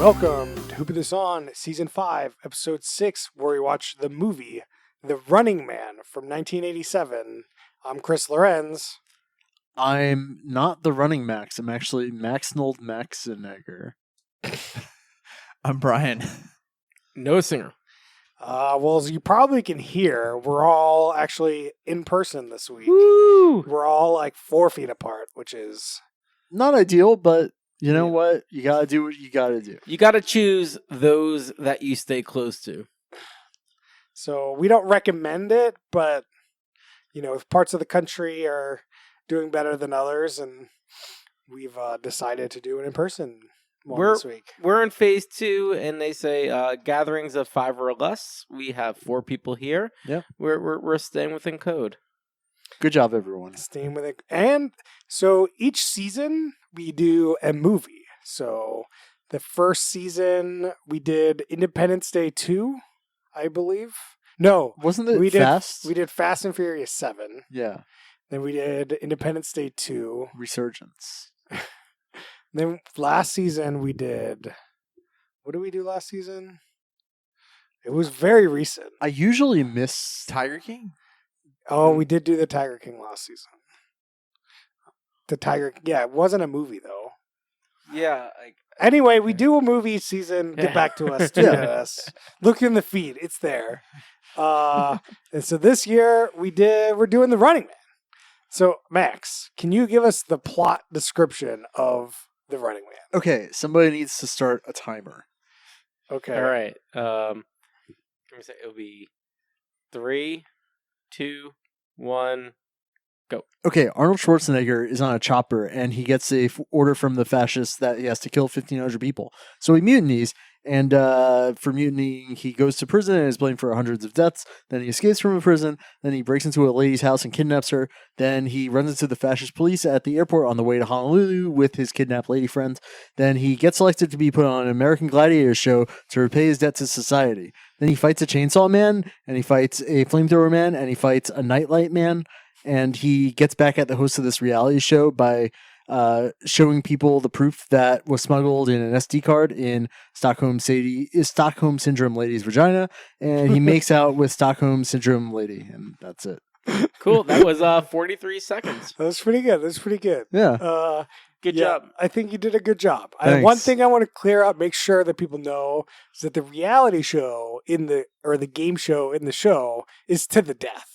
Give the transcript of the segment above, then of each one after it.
Welcome to Who Put This On, Season 5, Episode 6, where we watch the movie The Running Man from 1987. I'm Chris Lorenz. I'm not the running Max. I'm actually Maxnold Maxenegger. I'm Brian. No singer. Well, as you probably can hear, we're all actually in person this week. Woo! We're all like 4 feet apart, which is... Not ideal, but you know what? You gotta do what you gotta do. You got to choose those that you stay close to. So we don't recommend it, but, you know, if parts of the country are doing better than others, and we've decided to do it in person this week. We're in phase 2, and they say gatherings of 5 or less. We have 4 people here. Yeah. We're staying within code. Good job, everyone. Staying with it. And so each season we do a movie. So the first season we did Independence Day 2, I believe. No, Wasn't it we Fast? we did Fast and Furious 7. Yeah. Then we did Independence Day 2. Resurgence. Then last season we did... What did we do last season? It was very recent. I usually miss Tiger King? Oh, we did do the Tiger King last season. It wasn't a movie though. Yeah. Anyway, we do a movie season. Get back to us. Tweet at us. Look in the feed. It's there. And so this year we're doing The Running Man. So Max, can you give us the plot description of The Running Man? Okay, somebody needs to start a timer. Okay. All right. Let me say it'll be 3, 2, 1. Okay, Arnold Schwarzenegger is on a chopper, and he gets a order from the fascists that he has to kill 1,500 people. So he mutinies, and for mutinying, he goes to prison and is blamed for hundreds of deaths. Then he escapes from a prison. Then he breaks into a lady's house and kidnaps her. Then he runs into the fascist police at the airport on the way to Honolulu with his kidnapped lady friends. Then he gets selected to be put on an American Gladiator show to repay his debt to society. Then he fights a chainsaw man, and he fights a flamethrower man, and he fights a nightlight man. And he gets back at the host of this reality show by showing people the proof that was smuggled in an SD card in Stockholm Syndrome lady's vagina. And he makes out with Stockholm Syndrome lady. And that's it. Cool. That was 43 seconds. That was pretty good. Yeah. Good Yeah, job. I think you did a good job. Thanks. One thing I want to clear up, make sure that people know, is that the reality show or the game show in the show is to the death.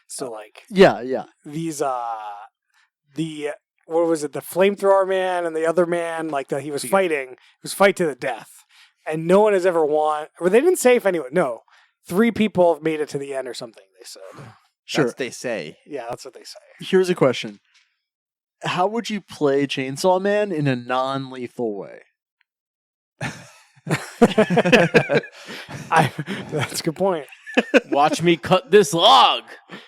So like Yeah. these the what was it, the flamethrower man and the other man like that he was fighting, it was fight to the death. And no one has ever won, or they didn't say if anyone, no. 3 people have made it to the end or something, they said. Sure. That's what they say. Yeah, that's what they say. Here's a question. How would you play Chainsaw Man in a non-lethal way? That's a good point. Watch me cut this log.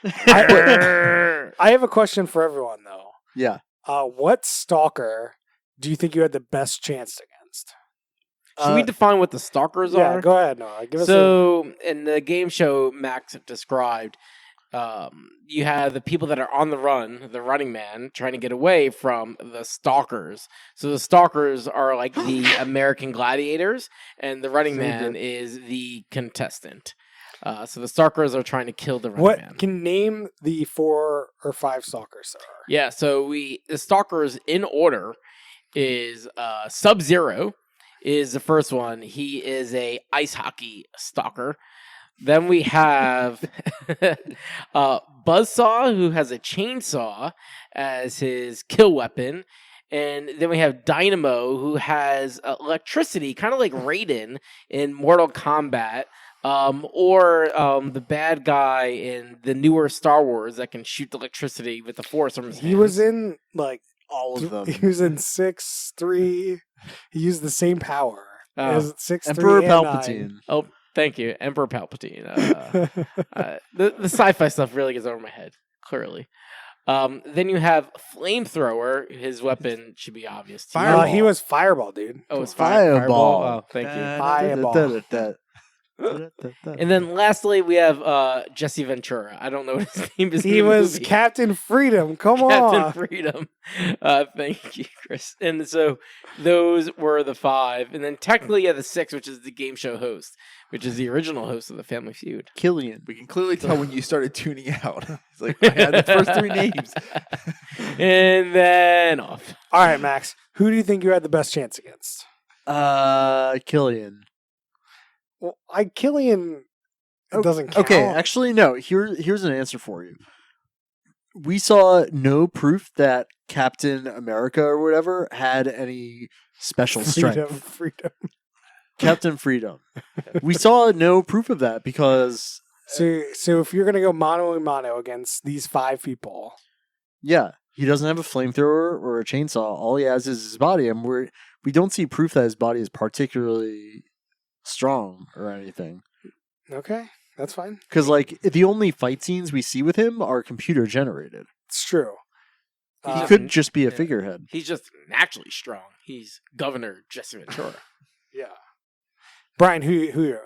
I have a question for everyone though. Yeah. What stalker do you think you had the best chance against? Should we define what the stalkers Yeah, are? go ahead, Noah. Give us So, in the game show Max described, you have the people that are on the run, the running man, trying to get away from the stalkers. So the stalkers are like the American gladiators, and the running man is the contestant. So the stalkers are trying to kill the running man. Can name the 4 or 5 stalkers there are? Yeah, so the stalkers in order is Sub-Zero is the first one. He is a ice hockey stalker. Then we have Buzzsaw, who has a chainsaw as his kill weapon. And then we have Dynamo, who has electricity, kind of like Raiden in Mortal Kombat. Or the bad guy in the newer Star Wars that can shoot the electricity with the Force from his hands. He was in like All of them. He was in 6, 3. He used the same power. As 6, Emperor 3, and Palpatine. Oh, thank you, Emperor Palpatine. The sci-fi stuff really gets over my head, clearly. Then you have Flamethrower. His weapon should be obvious to you. Fireball. He was Fireball, dude. Oh, it's Fireball. Fireball. Oh, thank you. Fireball. And then lastly, we have Jesse Ventura. I don't know what his name is. He in the was movie. Captain Freedom. Come Captain on. Freedom. Thank you, Chris. And so those were the 5. And then technically, the 6, which is the game show host, which is the original host of the Family Feud. Killian. We can clearly tell when you started tuning out. It's like, I had the first 3 names. And then off. All right, Max. Who do you think you had the best chance against? Killian. Well, Killian doesn't count. Okay, actually, no. Here's an answer for you. We saw no proof that Captain America or whatever had any special strength. Freedom. Captain Freedom. We saw no proof of that because So if you're gonna go mano a mano against these 5 people, yeah, he doesn't have a flamethrower or a chainsaw. All he has is his body, and we don't see proof that his body is particularly strong or anything. okay, that's fine. Because like the only fight scenes we see with him are computer generated. It's true. He could just be a figurehead. He's just naturally strong. He's Governor Jesse Ventura. Yeah. Brian, who are you?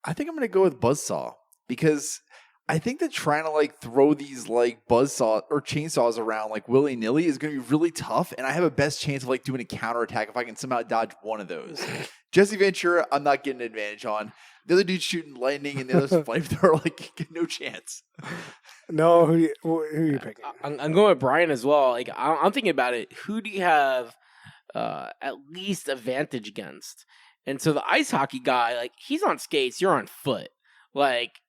I think I'm going to go with Buzzsaw because I think that trying to like throw these like buzzsaw or chainsaws around like willy nilly is going to be really tough. And I have a best chance of like doing a counterattack if I can somehow dodge one of those. Jesse Ventura, I'm not getting an advantage on. The other dude's shooting lightning and the other's flamethrower, like no chance. No, who are you picking? I'm going with Brian as well. Like I'm thinking about it. Who do you have at least advantage against? And so the ice hockey guy, like he's on skates, you're on foot. Like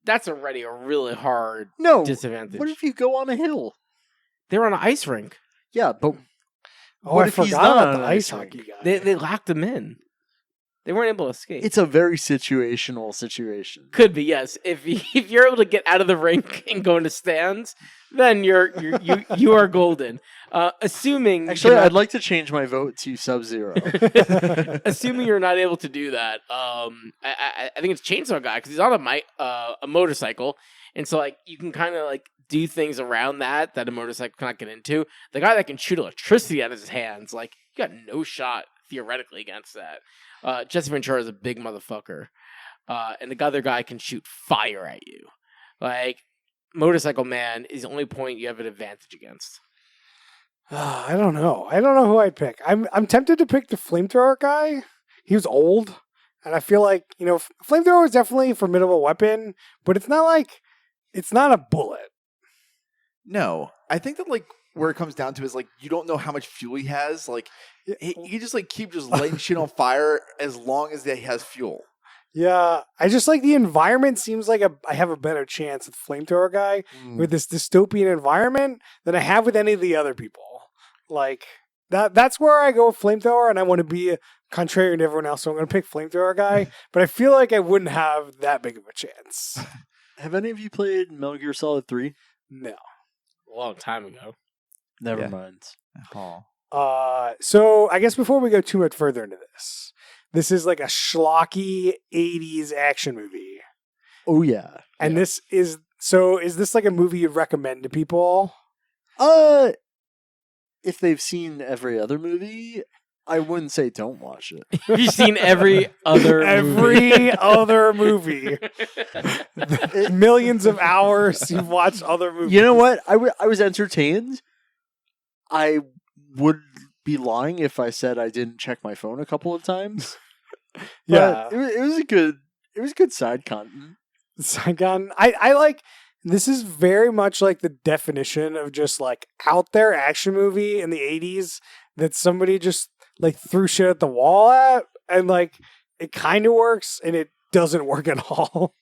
that's already a really hard disadvantage. What if you go on a hill? They're on an ice rink. Yeah, but Oh, what I if he's forgot not about on the an ice ice rink? hockey guy. They locked him in. They weren't able to escape. it's a very situational situation. Could be, yes. If you're able to get out of the rink and go into stands, then you are golden. Assuming Actually, I'd like to change my vote to Sub-Zero. assuming you're not able to do that, I think it's Chainsaw Guy because he's on a motorcycle, and so like you can kind of like do things around that a motorcycle cannot get into. The guy that can shoot electricity out of his hands, like you got no shot theoretically against that. Jesse Ventura is a big motherfucker, and the other guy can shoot fire at you. Like Motorcycle Man is the only point you have an advantage against. I don't know. I don't know who I'd pick. I'm tempted to pick the flamethrower guy. He was old, and I feel like flamethrower is definitely a formidable weapon, but it's not a bullet. No, I think that like where it comes down to is like you don't know how much fuel he has. Like he just like keep just lighting shit on fire as long as he has fuel. Yeah, I just like the environment seems like I have a better chance with flamethrower guy with this dystopian environment than I have with any of the other people. Like that's where I go with flamethrower, and I want to be contrary to everyone else, so I'm going to pick flamethrower guy. But I feel like I wouldn't have that big of a chance. Have any of you played Metal Gear Solid 3? No. A long time ago. Never Yeah. mind. Oh. So I guess before we go too much further into this is like a schlocky 80s action movie. Oh yeah. And is this like a movie you'd recommend to people? If they've seen every other movie, I wouldn't say don't watch it. You've seen every other other movie. Millions of hours you've watched other movies. You know what? I was entertained. I would be lying if I said I didn't check my phone a couple of times. Yeah. But it was good side content. Saigon. I like this is very much like the definition of just like out there action movie in the 80s that somebody just like threw shit at the wall at, and like it kind of works and it doesn't work at all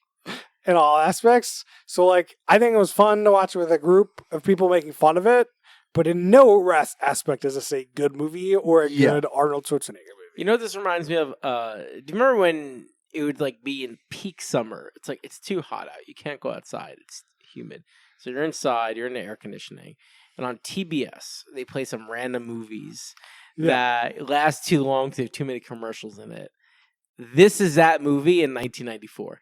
in all aspects. So like I think it was fun to watch with a group of people making fun of it, but in no aspect does it say good movie or a good Arnold Schwarzenegger movie. You know what this reminds me of? Do you remember when it would like be in peak summer? It's like it's too hot out. You can't go outside. It's humid. So you're inside, you're in the air conditioning. And on TBS, they play some random movies that last too long because they have too many commercials in it. This is that movie in 1994.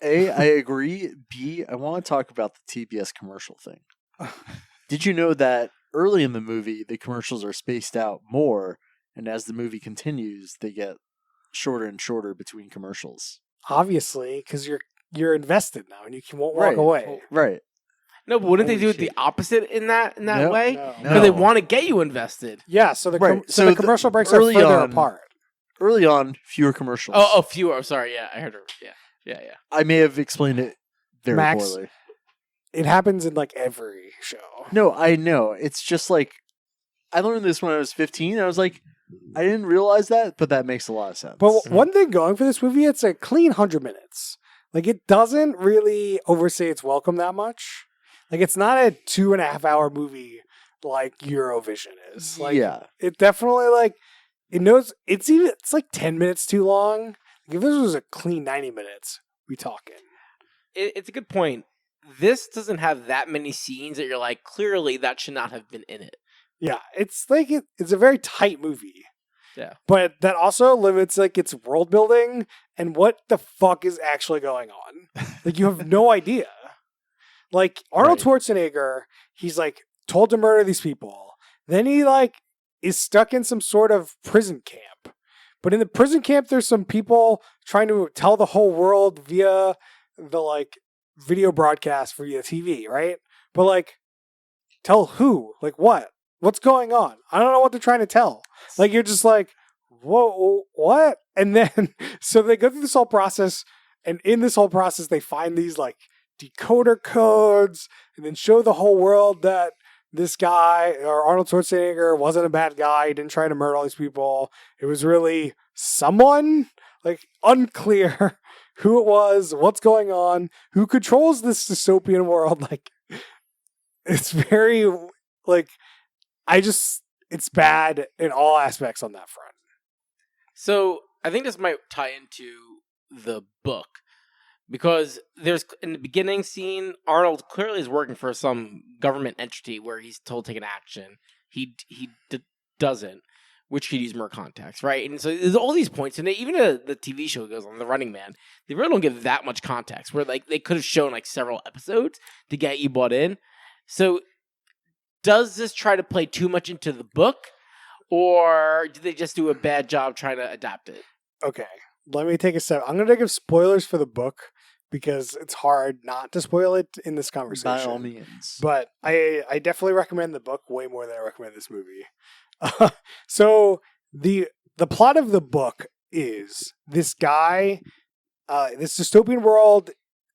A, I agree. B, I want to talk about the TBS commercial thing. Did you know that early in the movie, the commercials are spaced out more, and as the movie continues, they get shorter and shorter between commercials? obviously, because you're invested now and you won't walk Right. away. Right. No, but wouldn't they Holy do it the shit. opposite in that Nope. way? No. Because they No. want to get you invested. Yeah, so the Right. so So the commercial breaks are early further on- apart. Early on, fewer commercials. Oh, fewer. Oh, sorry. Yeah, I heard her. Yeah. I may have explained it very Max, poorly. It happens in like every show. No, I know. It's just like I learned this when I was 15. I was like, I didn't realize that, but that makes a lot of sense. But one thing going for this movie, it's a clean 100 minutes. Like, it doesn't really overstay its welcome that much. Like, it's not a 2.5 hour movie like Eurovision is. Like, yeah. it definitely, like, it knows, it's like 10 minutes too long. Like, if this was a clean 90 minutes, we talking. It's a good point. This doesn't have that many scenes that you're like, clearly that should not have been in it. Yeah, it's like, it's a very tight movie. Yeah. But that also limits, like, its world building and what the fuck is actually going on. Like, you have no idea. Like, Arnold Schwarzenegger, he's, like, told to murder these people. Then he, like, is stuck in some sort of prison camp. But in the prison camp, there's some people trying to tell the whole world via the, like, video broadcast via TV, right? But, like, tell who? Like, what? What's going on? I don't know what they're trying to tell. Like, you're just like, whoa, what? And then, so they go through this whole process, and in this whole process, they find these, like, decoder codes, and then show the whole world that this guy, or Arnold Schwarzenegger, wasn't a bad guy. He didn't try to murder all these people. It was really someone, like, unclear who it was, what's going on, who controls this dystopian world. Like, it's very, like, it's bad in all aspects on that front. So I think this might tie into the book because there's in the beginning scene, Arnold clearly is working for some government entity where he's told to take an action. He doesn't, which could use more context, right? And so there's all these points, and even the TV show goes on, The Running Man. They really don't give that much context. Where like they could have shown like several episodes to get you bought in. So does this try to play too much into the book, or do they just do a bad job trying to adapt it? Okay, let me take a step. I'm going to give spoilers for the book because it's hard not to spoil it in this conversation. By all means. But I definitely recommend the book way more than I recommend this movie. So the plot of the book is this guy, this dystopian world.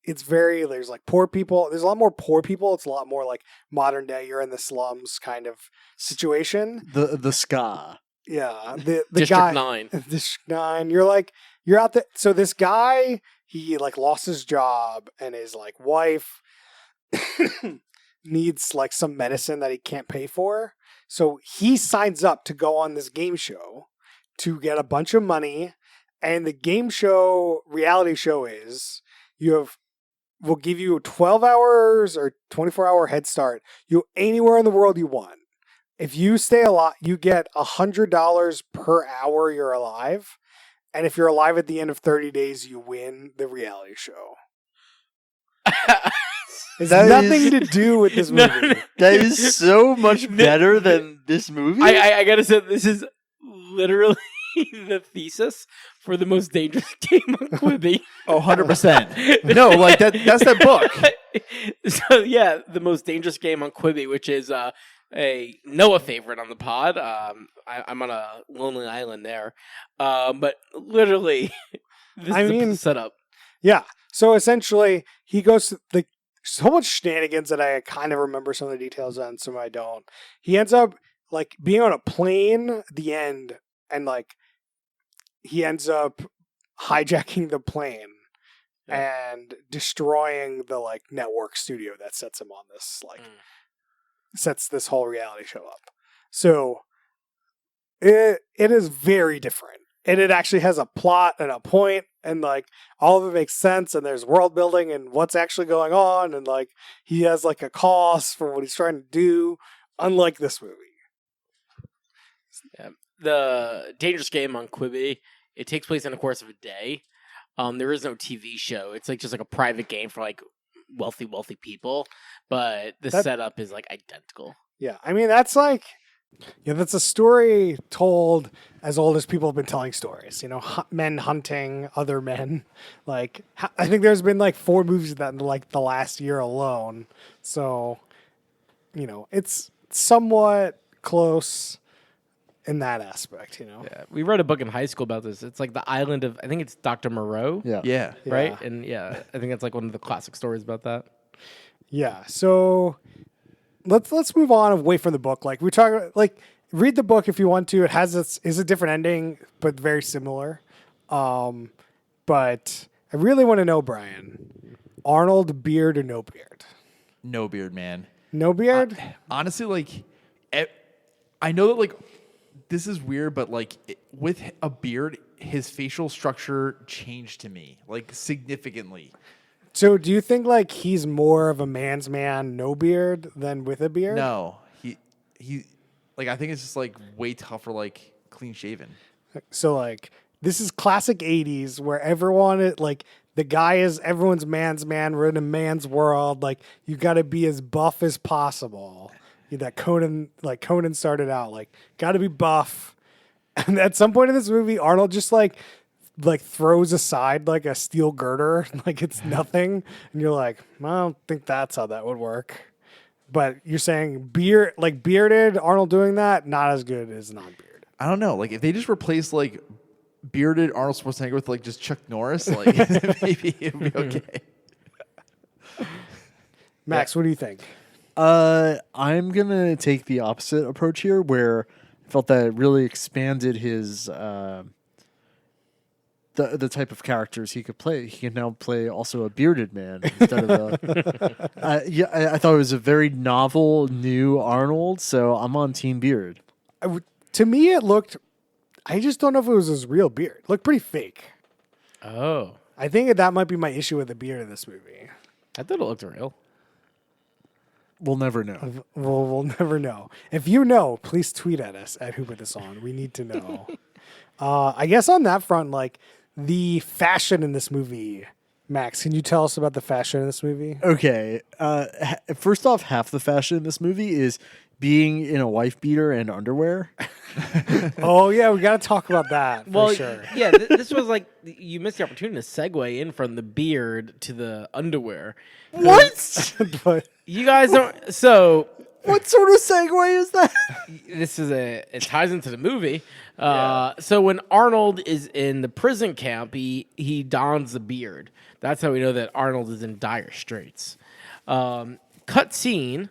There's like poor people. There's a lot more poor people. It's a lot more like modern day. You're in the slums kind of situation. The ska. Yeah. The District guy, 9. District 9. You're out there. So this guy, he like lost his job and his like wife needs like some medicine that he can't pay for. So he signs up to go on this game show to get a bunch of money. And the game show, reality show is we'll give you 12 hours or 24-hour head start. Anywhere in the world you want. If you stay alive, you get $100 per hour you're alive. And if you're alive at the end of 30 days, you win the reality show. It's That nothing is- to do with this No, movie. That is so much better than this movie. I gotta say, this is literally the thesis for the most dangerous game on Quibi. Oh, 100%. No, like that's that book. So yeah, the most dangerous game on Quibi, which is a Noah favorite on the pod. I'm on a lonely island there, but literally, this is the setup. Yeah. So essentially, he goes to so much shenanigans that I kind of remember some of the details on, some I don't. He ends up like being on a plane at the end, and like he ends up hijacking the plane and destroying the like network studio that sets him on this sets this whole reality show up. So it is very different. And it actually has a plot and a point, and like all of it makes sense, and there's world building and what's actually going on, and like he has like a cause for what he's trying to do, unlike this movie. Yeah. The dangerous game on Quibi, it takes place in the course of a day. There is no TV show. It's like just like a private game for like wealthy people, but the setup is like identical. Yeah, I mean that's like Yeah, that's a story told as old as people have been telling stories. You know, men hunting other men. Like, I think there's been like 4 movies of that in like the last year alone. So, you know, it's somewhat close in that aspect. You know, Yeah, we read a book in high school about this. It's like the island of, I think it's Dr. Moreau. Yeah. Yeah. Right? Yeah. And yeah, I think that's like one of the classic stories about that. yeah. So let's move on away from the book. Like we talk, like read the book if you want to. It has is a different ending, but very similar. But I really want to know, Brian, Arnold, beard or no beard? No beard, man. No beard. Honestly, like, I know that, like, this is weird, but, like, with a beard, his facial structure changed to me, like, significantly. So do you think like he's more of a man's man, no beard, than with a beard? No, he, like, I think it's just, like, way tougher, like, clean shaven. So like this is classic 80s where everyone like the guy is everyone's man's man. We're in a man's world. Like you got to be as buff as possible. That Conan started out like got to be buff. And at some point in this movie, Arnold just like throws aside like a steel girder, like it's nothing. And you're like, I don't think that's how that would work. But you're saying bearded Arnold doing that, not as good as non-bearded. I don't know. Like, if they just replace, like, bearded Arnold Schwarzenegger with, like, just Chuck Norris, like, maybe it would be okay. Max, what do you think? I'm gonna take the opposite approach here, where I felt that it really expanded his the type of characters he could play. He can now play also a bearded man instead of a. I thought it was a very novel, new Arnold. So I'm on Team Beard. To me, it looked. I just don't know if it was his real beard. It looked pretty fake. Oh. I think that might be my issue with the beard in this movie. I thought it looked real. We'll never know. We'll never know. If you know, please tweet at us at Who Put This On. We need to know. I guess on that front, like the fashion in this movie, Max, can you tell us about the fashion in this movie? Okay. First off, half the fashion in this movie is being in a wife beater and underwear. Oh yeah, we got to talk about that Well, for sure. yeah, this was like you missed the opportunity to segue in from the beard to the underwear. What? But You guys don't. So What sort of segue is that? this is it ties into the movie. So when Arnold is in the prison camp, he dons the beard. That's how we know that Arnold is in dire straits. Cut scene.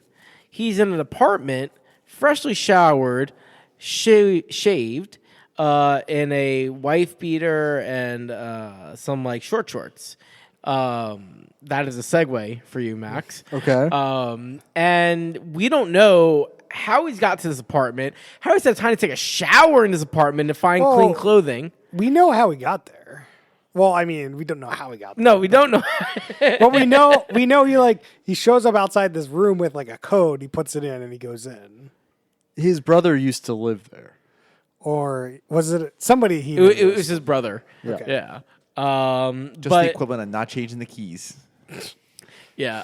He's in an apartment, freshly showered, shaved, in a wife beater and some like short shorts. That is a segue for you, Max. Okay. Um, And we don't know how he's got to this apartment, how he's had time to take a shower in this apartment to find Well- clean clothing. we know how he got there. Well, I mean, we don't know how he got there. No, we don't know. But we know he shows up outside this room with like a code. He puts it in and he goes in. His brother used to live there. Or was it somebody he? It was his brother. Okay. Yeah. Just the But equivalent of not changing the keys. yeah,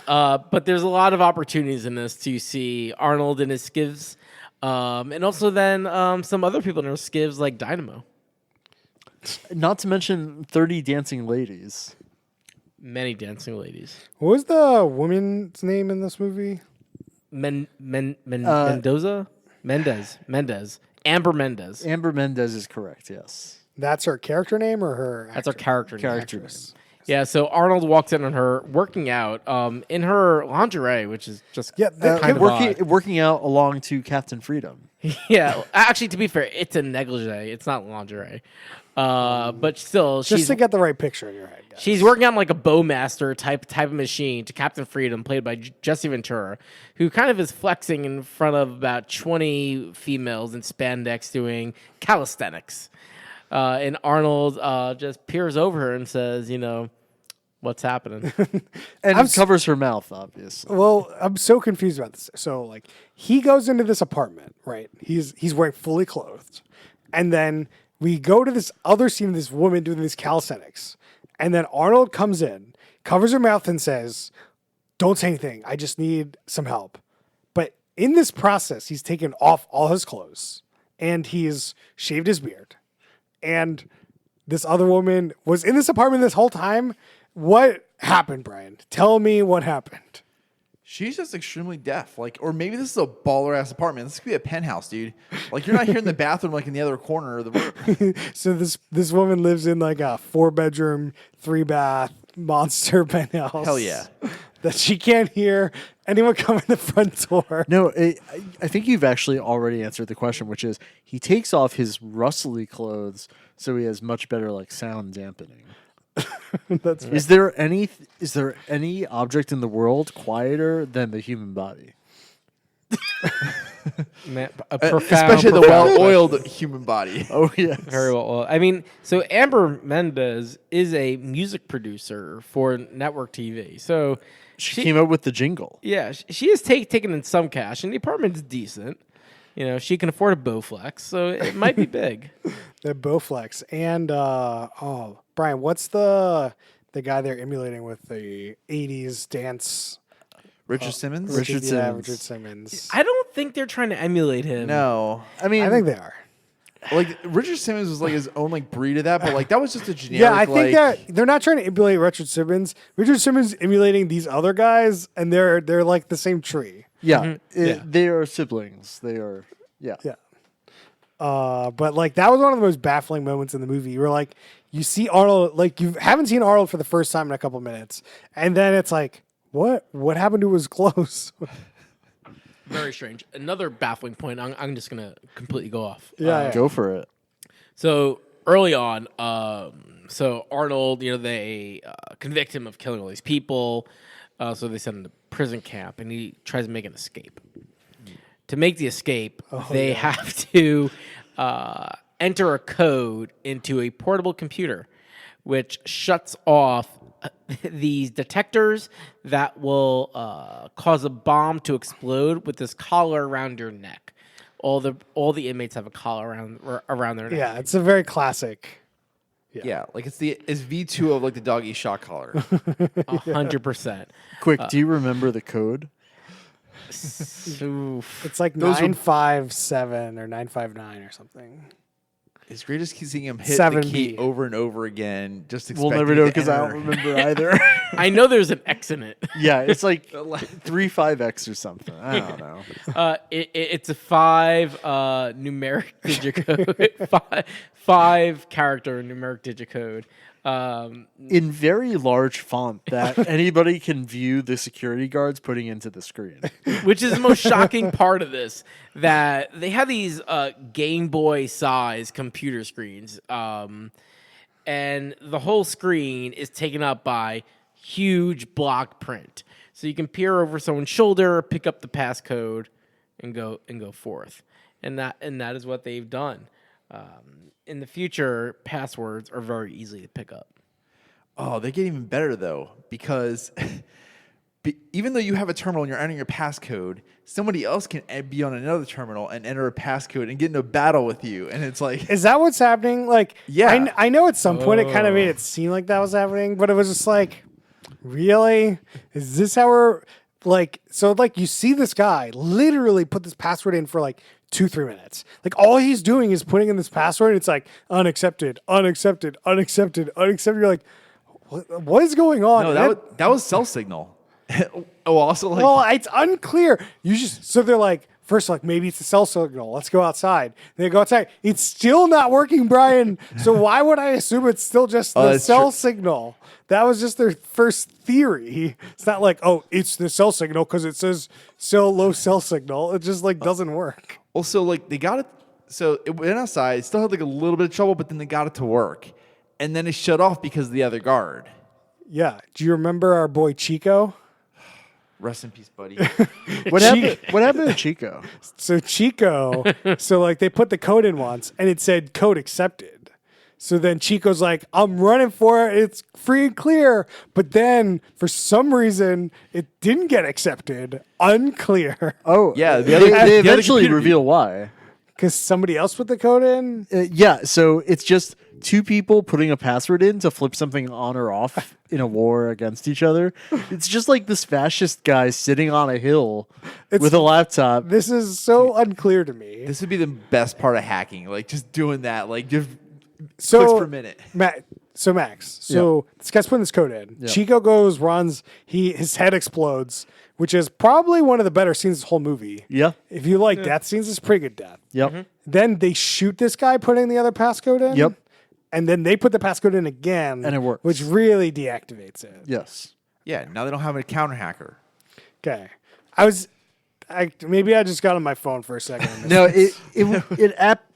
but there's a lot of opportunities in this to see Arnold in his skivs, and also then some other people in their skivs like Dynamo. Not to mention 30 dancing ladies. Many dancing ladies. What was the woman's name in this movie? Mendoza? Mendez. Amber Mendez. Amber Mendez is correct, yes. That's her character name or her? That's our character name. actress. Yeah, so Arnold walks in on her working out in her lingerie, which is just Yeah, kind of odd. Working out along to Captain Freedom. Yeah, actually, to be fair, it's a negligee. It's not lingerie. But still, Just she's to get the right picture in your head. Guys. she's working on like a Bowmaster type of machine to Captain Freedom, played by Jesse Ventura, who kind of is flexing in front of about 20 females in spandex doing calisthenics. And Arnold just peers over her and says, what's happening? And covers her mouth, obviously. Well, I'm so confused about this. So like he goes into this apartment, right? He's wearing fully clothed, and then we go to this other scene of this woman doing these calisthenics, and then Arnold comes in, covers her mouth, and says, "Don't say anything. I just need some help." But in this process, he's taken off all his clothes and he's shaved his beard. And this other woman was in this apartment this whole time. What happened, Brian? Tell me what happened. She's just extremely deaf. Like, or maybe this is a baller ass apartment. This could be a penthouse, dude. Like, you're not here in the bathroom, like in the other corner of the room. So this woman lives in like a 4-bedroom, 3-bath monster penthouse. Hell yeah. That she can't hear anyone come in the front door. No, I think you've actually already answered the question, which is he takes off his rustly clothes so he has much better like sound dampening. That's Is there any object in the world quieter than the human body? Man, a profound, Especially the profound well-oiled human body. Oh yes. Very well. I mean, so Amber Mendez is a music producer for network TV. So She came up with the jingle. yeah, she has taken in some cash, and the apartment's decent. You know, she can afford a Bowflex, so it might be big. the Bowflex. And Brian, what's the guy they're emulating with the 80s dance? Richard Simmons? Richard Yeah, Simmons. Richard Simmons. I don't think they're trying to emulate him. No. I mean, I think they are. Like, Richard Simmons was like his own like breed of that, but like that was just a generic. Yeah, I think like, that they're not trying to emulate Richard Simmons. Richard Simmons emulating these other guys, and they're like the same tree. yeah, Yeah. they are siblings. They are. Yeah. Yeah. But like that was one of the most baffling moments in the movie. You were like, you see Arnold, like you haven't seen Arnold for the first time in a couple minutes, and then it's like, what happened to his clothes? Very strange. Another baffling point. I'm just gonna completely go off. Yeah. Go for it. So early on, so Arnold, you know, they convict him of killing all these people. So they send him to prison camp, and he tries to make an escape. To make the escape, they have to enter a code into a portable computer, which shuts off these detectors that will cause a bomb to explode with this collar around your neck. All the inmates have a collar around their neck. Yeah, it's a very classic. Yeah, like it's V2 of like the doggy shock collar. 100%. Quick, do you remember the code? Oof. It's like Those were- 957 or 959 or something. It's great just seeing him hit 7B. the key over and over again. Just We'll expecting never it know to because I don't enter. remember either. I know there's an X in it. Yeah, it's like 3-5X or something. I don't know. It's a 5 numeric digit code, five character numeric digit code. In very large font that anybody can view the security guards putting into the screen. Which is the most shocking part of this, that they have these Game Boy size computer screens, and the whole screen is taken up by huge block print. So you can peer over someone's shoulder, pick up the passcode, and go forth. And that is what they've done. In the future, passwords are very easy to pick up. Oh, they get even better though, because even though you have a terminal and you're entering your passcode, somebody else can be on another terminal and enter a passcode and get into a battle with you. And it's like, Is that what's happening? Like, Yeah. I know at some point it kind of made it seem like that was happening, but it was just like, really? Is this how we're like? So like, you see this guy literally put this password in for like 2-3 minutes. Like all he's doing is putting in this password. And it's like unaccepted, unaccepted, unaccepted, unaccepted. You're like, what is going on? no, that was cell signal. Oh, also like, Well, it's unclear. So they're like, first, like maybe it's a cell signal. Let's go outside. They go outside. It's still not working, Brian. So why would I assume it's still just the that's cell true. signal? That was just their first theory. It's not like, oh, it's the cell signal because it says so low cell signal. It just like doesn't work. also like they got it. So it went outside, still had like a little bit of trouble, but then they got it to work. And then it shut off because of the other guard. Yeah. Do you remember our boy Chico? Rest in peace, buddy. What happened to Chico? So Chico, so like they put the code in once and it said code accepted. So then Chico's like, I'm running for it. It's free and clear. But then for some reason, it didn't get accepted. Unclear. Oh, Yeah, they the other eventually computer reveal why. because somebody else put the code in. Yeah, so it's just two people putting a password in to flip something on or off in a war against each other. It's just like this fascist guy sitting on a hill with a laptop. This is so unclear to me. This would be the best part of hacking, like just doing that, like just So clicks per minute. Max. This guy's putting this code in. Yeah. Chico goes, runs. His head explodes, which is probably one of the better scenes of the whole movie. Yeah, If you like death scenes, it's a pretty good death. yep, Then they shoot this guy putting the other passcode in. Yep. And then they put the passcode in again. And it works. Which really deactivates it. yes. Yeah, now they don't have a counter hacker. Okay. Maybe I just got on my phone for a second. No,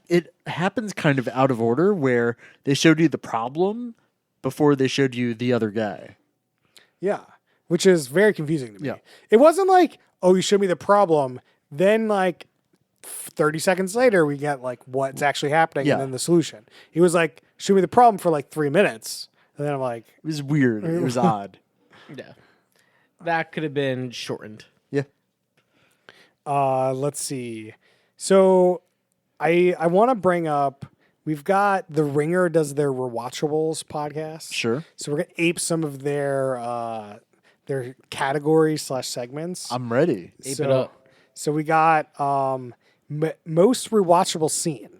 it happens kind of out of order where they showed you the problem before they showed you the other guy. Yeah. Which is very confusing to me. Yeah. It wasn't like, oh, you showed me the problem. Then, like, 30 seconds later, we get, like, what's actually happening Yeah. and then the solution. He was like, show me the problem for, like, 3 minutes. And then I'm like, It was weird. It was odd. Yeah. That could have been shortened. Yeah. let's see. So I want to bring up, we've got The Ringer does their Rewatchables podcast. Sure. So we're going to ape some of their categories / segments. I'm ready. Ape it up. So we got most rewatchable scene.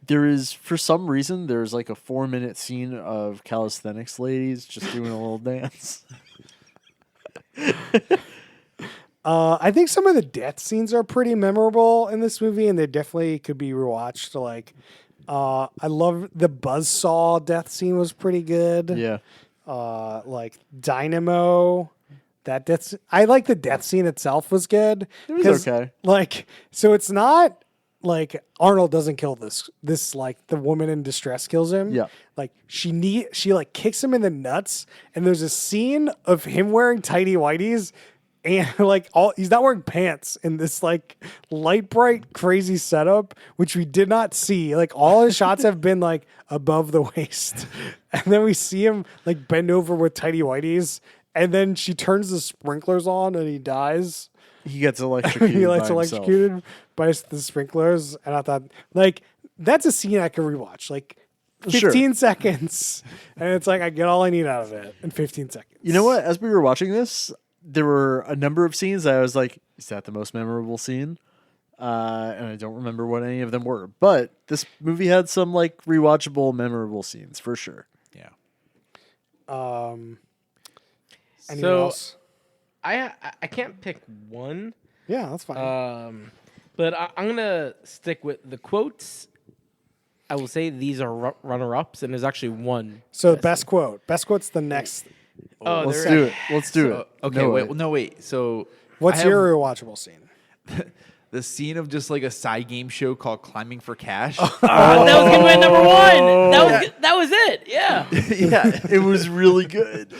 There is, for some reason, there's like a 4-minute scene of calisthenics ladies just doing a little dance. I think some of the death scenes are pretty memorable in this movie, and they definitely could be rewatched. Like, I love the buzzsaw death scene was pretty good. Yeah. Like Dynamo, I like the death scene itself was good. It was 'Cause, okay. Like, so it's not like Arnold doesn't kill this like the woman in distress kills him. Yeah. Like she like kicks him in the nuts, and there's a scene of him wearing tighty whities. And like he's not wearing pants in this like light bright crazy setup, which we did not see. Like all his shots have been like above the waist, and then we see him like bend over with tighty whities, and then she turns the sprinklers on and he dies. He gets electrocuted. He gets by himself. electrocuted by the sprinklers, and I thought like that's a scene I could rewatch. Like 15 seconds, and it's like I get all I need out of it in 15 seconds. You know what? As we were watching this, there were a number of scenes that I was like, is that the most memorable scene? And I don't remember what any of them were. But this movie had some like rewatchable, memorable scenes for sure. Yeah. Anyone So else? I can't pick one, Yeah, that's fine. but I'm gonna stick with the quotes. I will say these are runner-ups, and there's actually one. So best quote. Best quote's the next. Oh, Let's there- do it. Let's do it. Okay, No wait. way. Well, no, wait. So What's I have your rewatchable scene? the scene of just like a side game show called Climbing for Cash? that was gonna be my number one. That was it. Yeah. yeah. It was really good.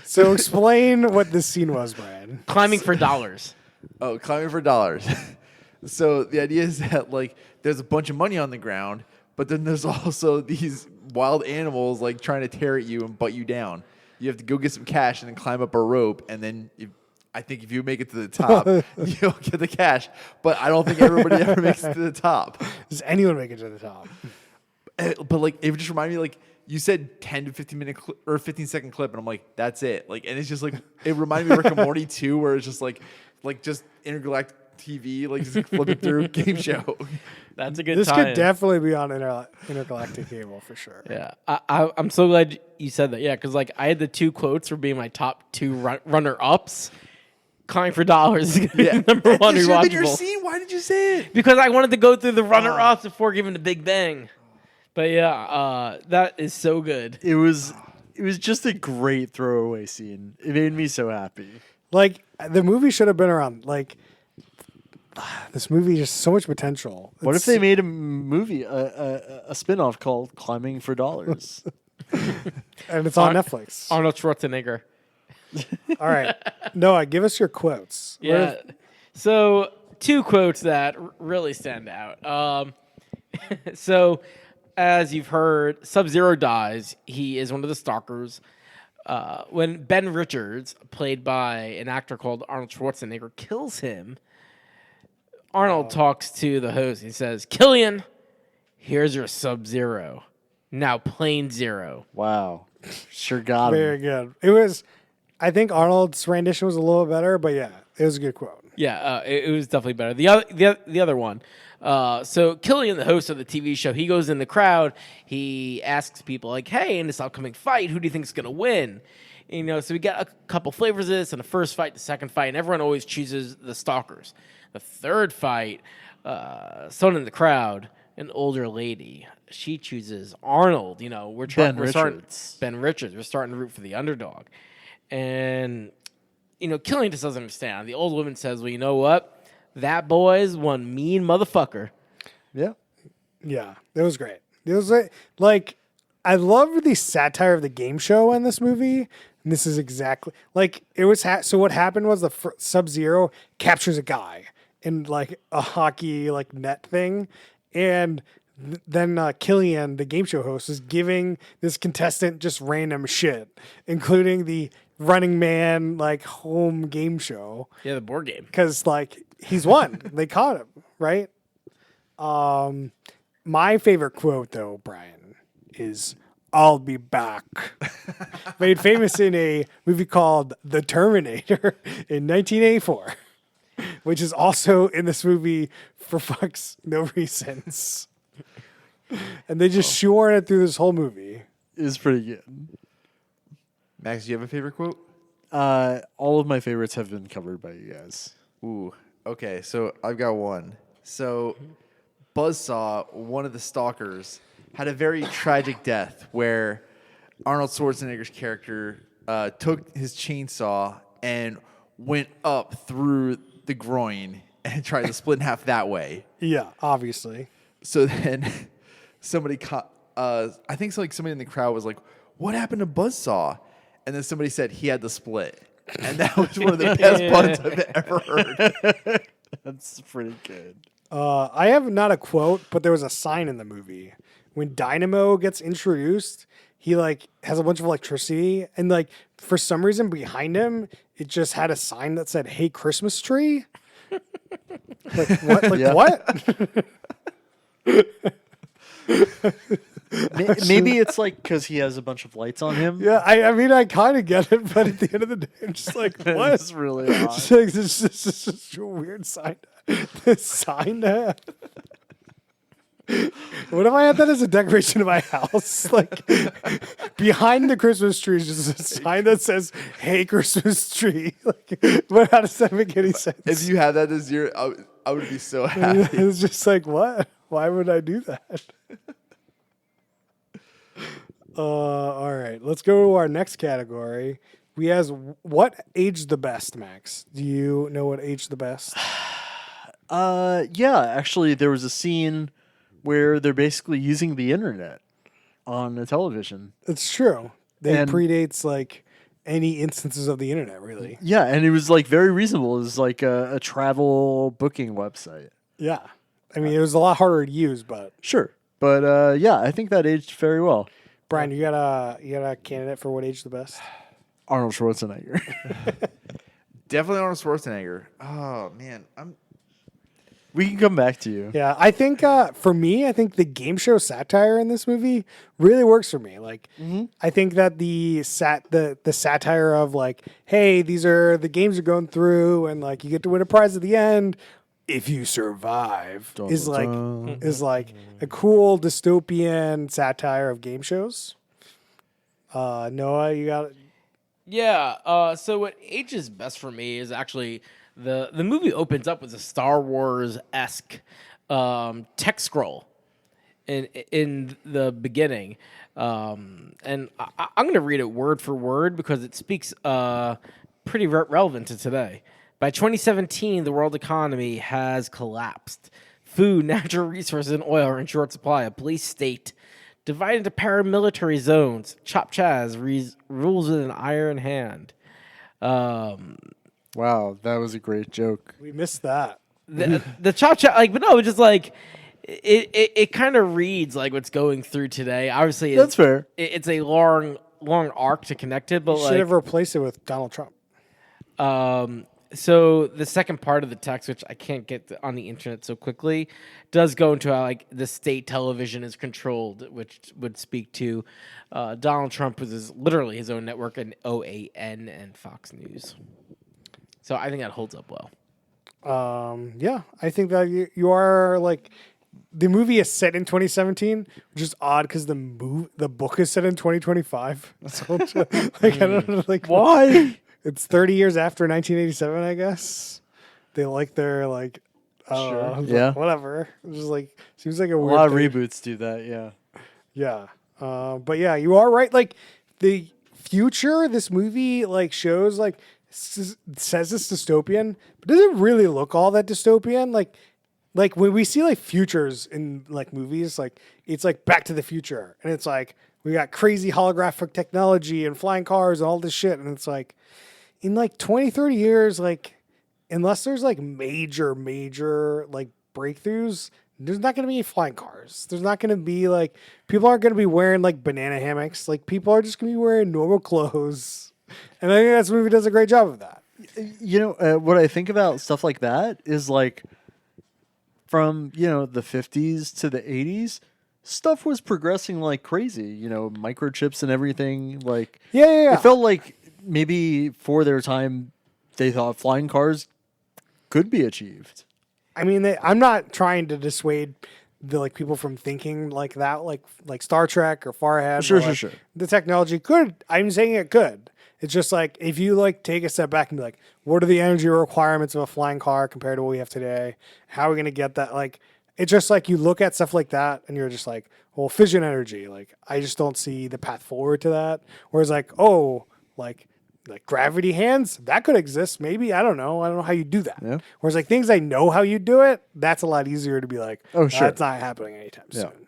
So explain what this scene was, Brian. Climbing for dollars. Oh, climbing for dollars. So the idea is that like there's a bunch of money on the ground, but then there's also these wild animals like trying to tear at you and butt you down. You have to go get some cash and then climb up a rope, and then I think if you make it to the top, you'll get the cash. But I don't think everybody ever makes it to the top. Does anyone make it to the top? But like it just reminded me like you said 10 to 15 minute or 15-second clip, and I'm like, that's it. Like, and it's just like it reminded me of Rick and Morty too, where it's just like just intergalactic TV, like just flipping through game show. That's a good This tie-in. could definitely be on intergalactic cable for sure. Yeah, I'm so glad you said that. Yeah, because like I had the two quotes for being my top two runner-ups. Climbing for dollars is gonna be the number one That should have been your rewatchable. scene. Why did you say it? Because I wanted to go through the runner-ups before giving the Big Bang. But yeah, that is so good. It was just a great throwaway scene. It made me so happy. Like the movie should have been around. Like this movie has so much potential. What if they made a movie, a spin-off called Climbing for Dollars? and it's on Netflix? Arnold Schwarzenegger. All right, Noah, give us your quotes. What Yeah. if- So two quotes that really stand out. So as you've heard, Sub-Zero dies. He is one of the stalkers. When Ben Richards, played by an actor called Arnold Schwarzenegger, kills him, Arnold talks to the host. He says, "Killian, here's your Sub-Zero. Now Plane Zero." Wow. Sure got Very him. good. It was. I think Arnold's rendition was a little better, but yeah, it was a good quote. Yeah, it was definitely better. The other one. So Killian, the host of the TV show, he goes in the crowd. He asks people like, "Hey, in this upcoming fight, who do you think is going to win?" So we got a couple flavors of this. In the first fight, the second fight, and everyone always chooses the Stalkers. The third fight, someone in the crowd, an older lady, she chooses Arnold. Ben Richards. Ben Richards. We're starting to root for the underdog, and Killian just doesn't understand. The old woman says, "Well, you know what? That boy's one mean motherfucker." Yeah. Yeah, it was great. It was like I love the satire of the game show in this movie. And this is exactly like it was. So what happened was the Sub-Zero captures a guy in like a hockey like net thing, and then Killian, the game show host, is giving this contestant just random shit, including the Running Man like home game show. Yeah, the board game. Because like he's won. They caught him, right? My favorite quote though, Brian, is "I'll be back." Made famous in a movie called The Terminator in 1984, which is also in this movie for fucks no reasons. And they just shoehorn it through this whole movie. It's pretty good. Max, do you have a favorite quote? All of my favorites have been covered by you guys. Ooh, okay. So I've got one. So Buzzsaw, one of the stalkers, had a very tragic death where Arnold Schwarzenegger's character took his chainsaw and went up through the groin and tried to split in half that way. Yeah, obviously. So then somebody I think somebody in the crowd was like, "What happened to Buzzsaw?" And then somebody said he had the split. And that was one of the best puns I've ever heard. That's pretty good. I have not a quote, but there was a sign in the movie. When Dynamo gets introduced, he like has a bunch of electricity, and like for some reason behind him, it just had a sign that said, "Hey, Christmas tree." Like what? Like Yeah. what? Maybe it's like because he has a bunch of lights on him. Yeah, I mean, I kind of get it, but at the end of the day, I'm just like, what? It's really odd. It's like, this is such a weird sign. This sign to have. What if I had that as a decoration in my house? Like behind the Christmas tree is just a sign that says, "Hey, Christmas tree." Like, but how does that make any sense? If you had that as your, I would be so happy. It's just like, what? Why would I do that? All right, let's go to our next category. We has what aged the best, Max? Do you know what aged the best? Yeah, actually, there was a scene where they're basically using the internet on the television. It's true. They And- predates like any instances of the internet, really. Yeah, and it was like very reasonable. It was like a travel booking website. Yeah. I mean, it was a lot harder to use, but Sure, but yeah, I think that aged very well. Brian, you got a candidate for what aged the best? Arnold Schwarzenegger. Definitely Arnold Schwarzenegger. Oh man, We can come back to you. Yeah, I think for me, I think the game show satire in this movie really works for me. Like, I think that the satire of like, hey, these are the games you're going through, and like you get to win a prize at the end if you survive is like a cool dystopian satire of game shows. Noah, you got it. Yeah. So what ages best for me is actually the movie opens up with a Star Wars esque text scroll in the beginning, and I'm going to read it word for word because it speaks pretty relevant to today. By 2017, the world economy has collapsed. Food, natural resources, and oil are in short supply. A police state divided into paramilitary zones. Chop Chaz rules with an iron hand. Wow, that was a great joke. We missed that. The Chop Chaz, like, but no, it's just like it kind of reads like what's going through today. Obviously, That's fair. It's a long arc to connect it, but Should like have replaced it with Donald Trump. So the second part of the text, which I can't get on the internet so quickly, does go into how like the state television is controlled, which would speak to Donald Trump with literally his own network and OAN and Fox News. So I think that holds up well. Yeah, I think that you are like the movie is set in 2017, which is odd because the book is set in 2025. So like I don't know, like Why? it's 30 years after 1987, I guess. They like their like, Sure. like, Yeah. whatever. It's just like seems like a A weird lot of thing. reboots do that. Yeah. Yeah. But yeah, you are right. Like the future, this movie like shows like says it's dystopian, but does it really look all that dystopian? Like when we see like futures in like movies, like it's like Back to the Future, and it's like we got crazy holographic technology and flying cars and all this shit, and it's like in like 20, 30 years, like unless there's like major like breakthroughs, there's not going to be any flying cars. There's not going to be like people aren't going to be wearing like banana hammocks. Like people are just going to be wearing normal clothes, and I think this movie does a great job of that. You know, what I think about stuff like that is like from, you know, the 50s to the 80s, stuff was progressing like crazy, you know, microchips and everything. Like, Yeah. it felt like maybe for their time, they thought flying cars could be achieved. I mean, I'm not trying to dissuade the like people from thinking like that, like Star Trek or Far Ahead. Sure, or, like, sure. The technology could. I'm saying it could. It's just like if you like take a step back and be like, what are the energy requirements of a flying car compared to what we have today? How are we going to get that? Like, it's just like you look at stuff like that and you're just like, well, fission energy. Like, I just don't see the path forward to that. Whereas like, oh, like gravity hands, that could exist. Maybe. I don't know how you do that. Yeah. Whereas like things I know how you do it, that's a lot easier to be like, Oh, sure. that's not happening anytime Yeah. soon.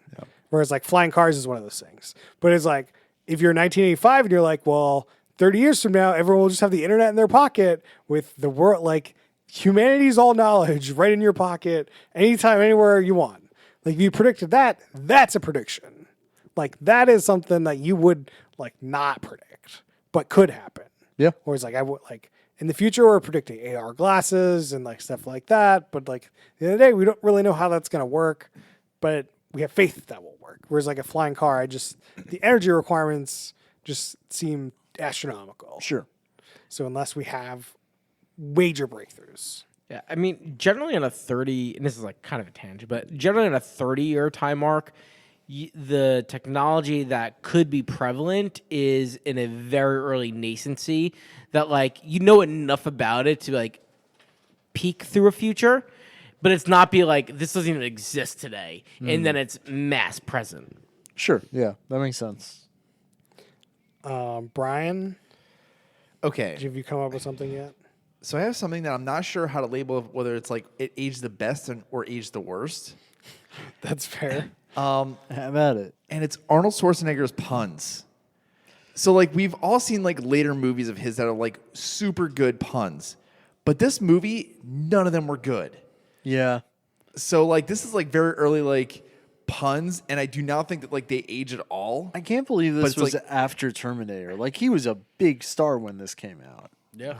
Whereas like flying cars is one of those things. But it's like, if you're 1985 and you're like, well, 30 years from now, everyone will just have the internet in their pocket with the world, like humanity's all knowledge right in your pocket, anytime, anywhere you want. Like if you predicted that, that's a prediction. Like that is something that you would like not predict, but could happen. Yeah. Whereas like I would like in the future we're predicting AR glasses and like stuff like that. But like the other day we don't really know how that's gonna work, but we have faith that will work. Whereas like a flying car, the energy requirements just seem astronomical. Sure. So unless we have major breakthroughs. Yeah, I mean, generally on a 30, and this is like kind of a tangent, but generally on a 30-year time mark, the technology that could be prevalent is in a very early nascency that like you know enough about it to like peek through a future, but it's not be like this doesn't even exist today, and then it's mass present. Sure. Yeah. That makes sense. Brian, Okay. have you come up with something yet? So I have something that I'm not sure how to label whether it's like it aged the best or aged the worst. That's fair. Have at it. And it's Arnold Schwarzenegger's puns. So like we've all seen like later movies of his that are like super good puns. But this movie, none of them were good. Yeah. So like this is like very early like puns, and I do not think that like they age at all. I can't believe this it's was like- after Terminator. Like he was a big star when this came out. Yeah.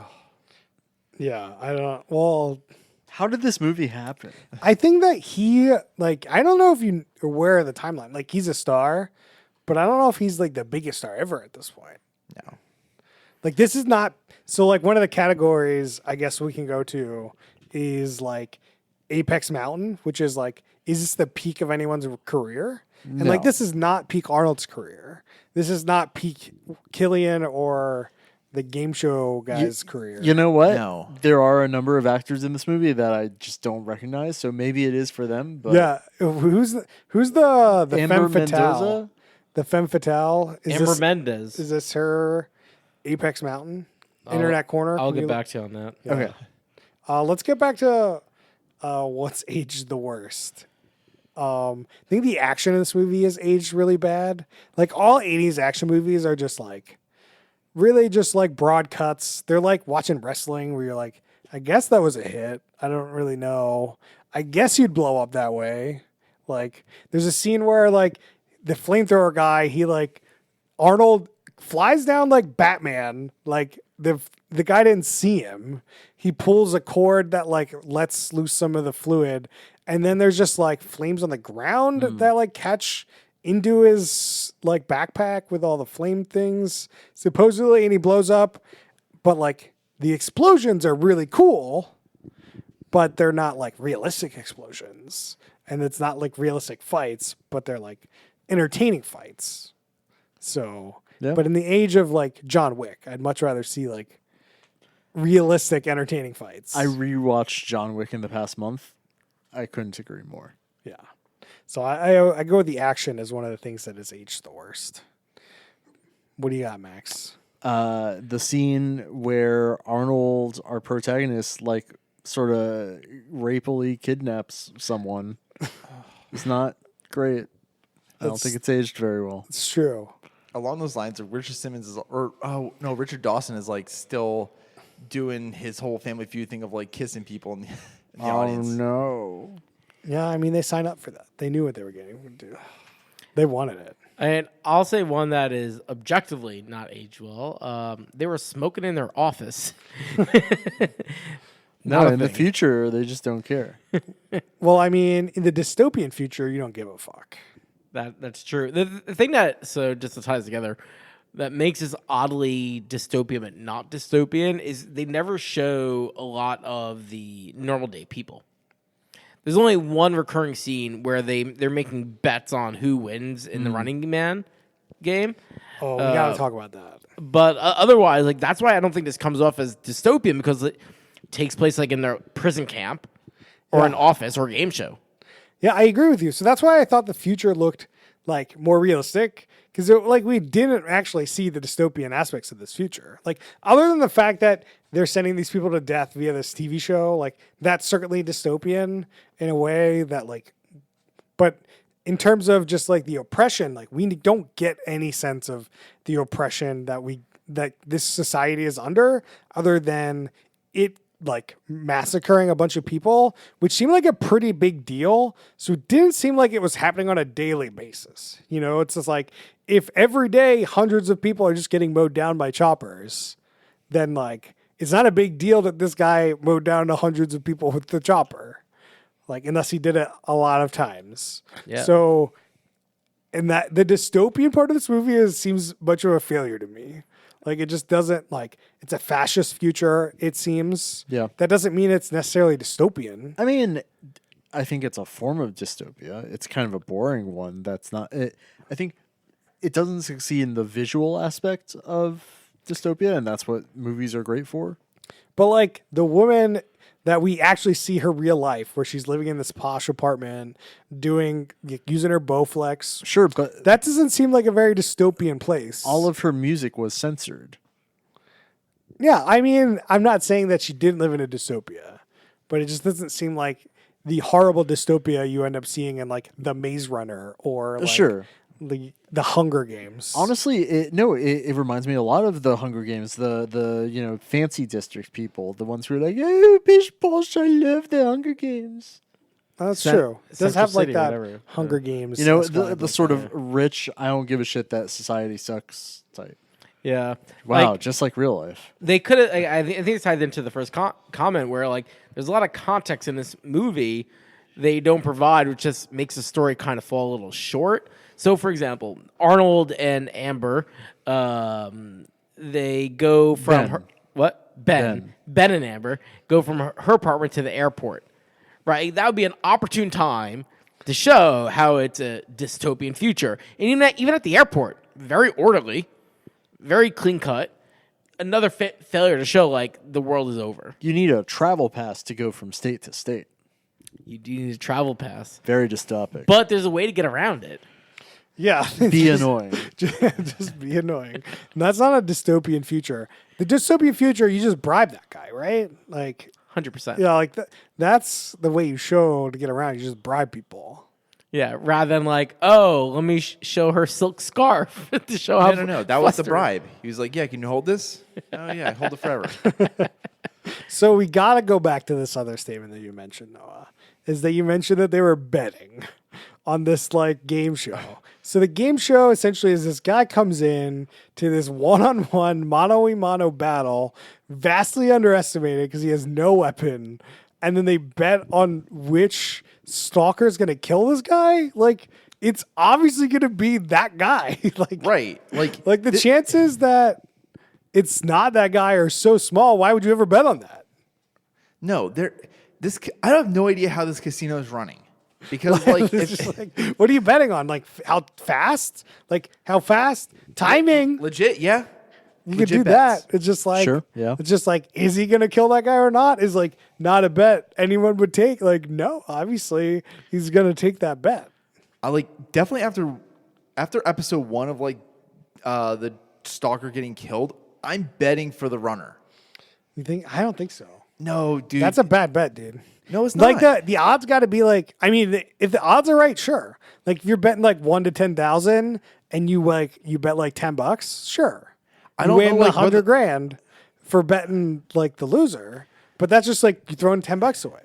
Yeah, I don't. Well, How did this movie happen? I think that he like I don't know if you are aware of the timeline. Like he's a star, but I don't know if he's like the biggest star ever at this point. No. Like this is not so like one of the categories I guess we can go to is like Apex Mountain, which is like is this the peak of anyone's career? And like No. this is not peak Arnold's career. This is not peak Killian or the game show guy's career. You know what? No. There are a number of actors in this movie that I just don't recognize. So maybe it is for them. But Yeah, who's the Amber femme fatale? Mendoza? The femme fatale Amber Mendez. Is this her Apex Mountain Internet Corner? I'll Can get you- back to you on that. Okay. Let's get back to what's aged the worst. I think the action in this movie is aged really bad. Like all 80s action movies are just like really just like broad cuts. They're like watching wrestling where you're like, I guess that was a hit. I don't really know. I guess you'd blow up that way. Like there's a scene where like the flamethrower guy, he like Arnold flies down like Batman. Like the guy didn't see him. He pulls a cord that like lets loose some of the fluid, and then there's just like flames on the ground that like catch into his like backpack with all the flame things supposedly, and he blows up. But like the explosions are really cool, but they're not like realistic explosions, and it's not like realistic fights, but they're like entertaining fights. So, Yeah. but in the age of like John Wick, I'd much rather see like realistic, entertaining fights. I rewatched John Wick in the past month. I couldn't agree more. Yeah. So I go with the action as one of the things that has aged the worst. What do you got, Max? The scene where Arnold, our protagonist, like sort of rapily kidnaps someone is not great. I don't think it's aged very well. It's true. Along those lines, Richard Simmons is, Richard Dawson is like still doing his whole Family Feud thing of like kissing people in the audience. No. Yeah, I mean, they signed up for that. They knew what they were getting into. They wanted it. And I'll say one that is objectively not aged well. They were smoking in their office. No, Not a in the thing. future, they just don't care. Well, I mean, in the dystopian future, you don't give a fuck. That's true. The thing that, so just to tie this together, that makes this oddly dystopian but not dystopian is they never show a lot of the normal day people. There's only one recurring scene where they're making bets on who wins in the Running Man game. Oh, we gotta talk about that. But otherwise, like that's why I don't think this comes off as dystopian, because it takes place like in their prison camp or an office or a game show. Yeah, I agree with you. So that's why I thought the future looked like more realistic, because like we didn't actually see the dystopian aspects of this future. Like other than the fact that they're sending these people to death via this TV show, like that's certainly dystopian in a way that like, but in terms of just like the oppression, like we don't get any sense of the oppression that this society is under, other than it like massacring a bunch of people, which seemed like a pretty big deal. So it didn't seem like it was happening on a daily basis. You know, it's just like if every day hundreds of people are just getting mowed down by choppers, then like it's not a big deal that this guy mowed down to hundreds of people with the chopper. Like unless he did it a lot of times. Yeah. So and that the dystopian part of this movie seems much of a failure to me. Like it just doesn't like it's a fascist future, it seems. Yeah. That doesn't mean it's necessarily dystopian. I mean, I think it's a form of dystopia. It's kind of a boring one. That's not it. I think it doesn't succeed in the visual aspect of dystopia, and that's what movies are great for. But like the woman that we actually see her real life, where she's living in this posh apartment, using her Bowflex. Sure, but That doesn't seem like a very dystopian place. all of her music was censored. Yeah, I mean, I'm not saying that she didn't live in a dystopia, but it just doesn't seem like the horrible dystopia you end up seeing in like The Maze Runner or like Sure. the Hunger Games. Honestly, it reminds me a lot of the Hunger Games, the fancy district people, the ones who are like, "Oh, bish bosh, I love the Hunger Games." That's Cent- true. It does Central have like City, that whatever. Hunger Games. You know, vibe, the like sort that. of rich, I don't give a shit that society sucks type. Yeah. Wow, Like, just like real life. they could have. I think it's tied into the first comment where like there's a lot of context in this movie they don't provide, which just makes the story kind of fall a little short. So, for example, Arnold and Amber, they go from Ben. her, what Ben and Amber go from her apartment to the airport. Right, that would be an opportune time to show how it's a dystopian future, and even at the airport, very orderly, very clean cut. Another failure to show like the world is over. You need a travel pass to go from state to state. You do need a travel pass, Very dystopic. but there's a way to get around it. Yeah. Be annoying. just be annoying. And that's not a dystopian future. The dystopian future, you just bribe that guy, right? Like, 100%. yeah, like that's the way you show to get around. You just bribe people. Yeah, rather than like, oh, let me show her silk scarf to show how. No. That was the flustered. bribe. He was like, "Yeah, can you hold this?" Oh yeah, hold it forever. So we got to go back to this other statement that you mentioned, Noah, is that you mentioned that they were betting on this like game show. So the game show essentially is this guy comes in to this one-on-one mano-a-mano battle, vastly underestimated because he has no weapon, and then they bet on which stalker is going to kill this guy. Like it's obviously going to be that guy. Like Right. like the chances that it's not that guy are so small. Why would you ever bet on that? No, I have no idea how this casino is running. Because like, It's just like, what are you betting on? Like how fast? Like how fast? Timing. legit, yeah. You could do that. It's just like, Sure, yeah. It's just like, is he gonna kill that guy or not? Is like not a bet anyone would take. Like, no, obviously he's gonna take that bet. I like definitely after episode 1 of like the stalker getting killed, I'm betting for the runner. You think? I don't think so. No, dude. That's a bad bet, dude. No, it's not. Like the odds got to be like. I mean, if the odds are right, sure. Like if you're betting like 1 to 10,000, and you bet like $10, sure. I You don't win know, like, whether- $100,000 for betting like the loser, but that's just like you throwing $10 away.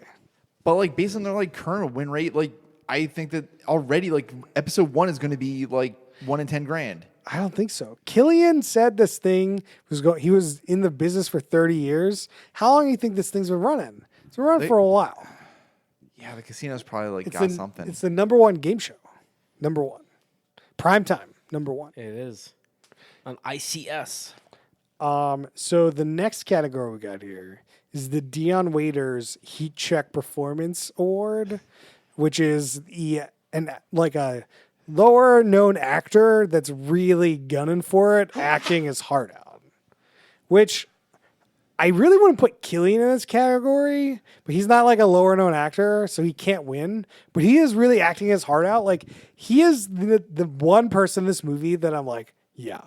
But like based on their like current win rate, like I think that already like episode 1 is going to be like 1 in 10 grand. I don't think so. Killian said this thing was going. He was in the business for 30 years. How long do you think this thing's been running? It's been running for a while. Yeah, the casino's probably like It's got the, something. It's the #1 game show. #1. Prime time. #1. It is on ICS. So the next category we got here is the Dion Waiters Heat Check Performance Award, which is like a lower known actor that's really gunning for it, acting his heart out. Which I really want to put Killian in this category, but he's not like a lower known actor, so he can't win. But he is really acting his heart out. Like he is the one person in this movie that I'm like, yeah.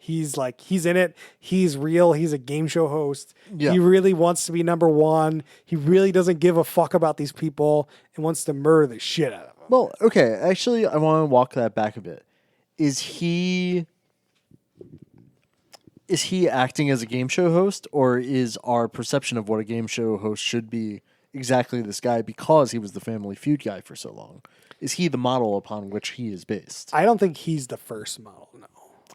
He's in it. He's real. He's a game show host. Yeah. He really wants to be #1. He really doesn't give a fuck about these people and wants to murder the shit out of them. Well, okay. Actually, I want to walk that back a bit. Is he acting as a game show host, or is our perception of what a game show host should be exactly this guy because he was the Family Feud guy for so long? Is he the model upon which he is based? I don't think he's the first model, no.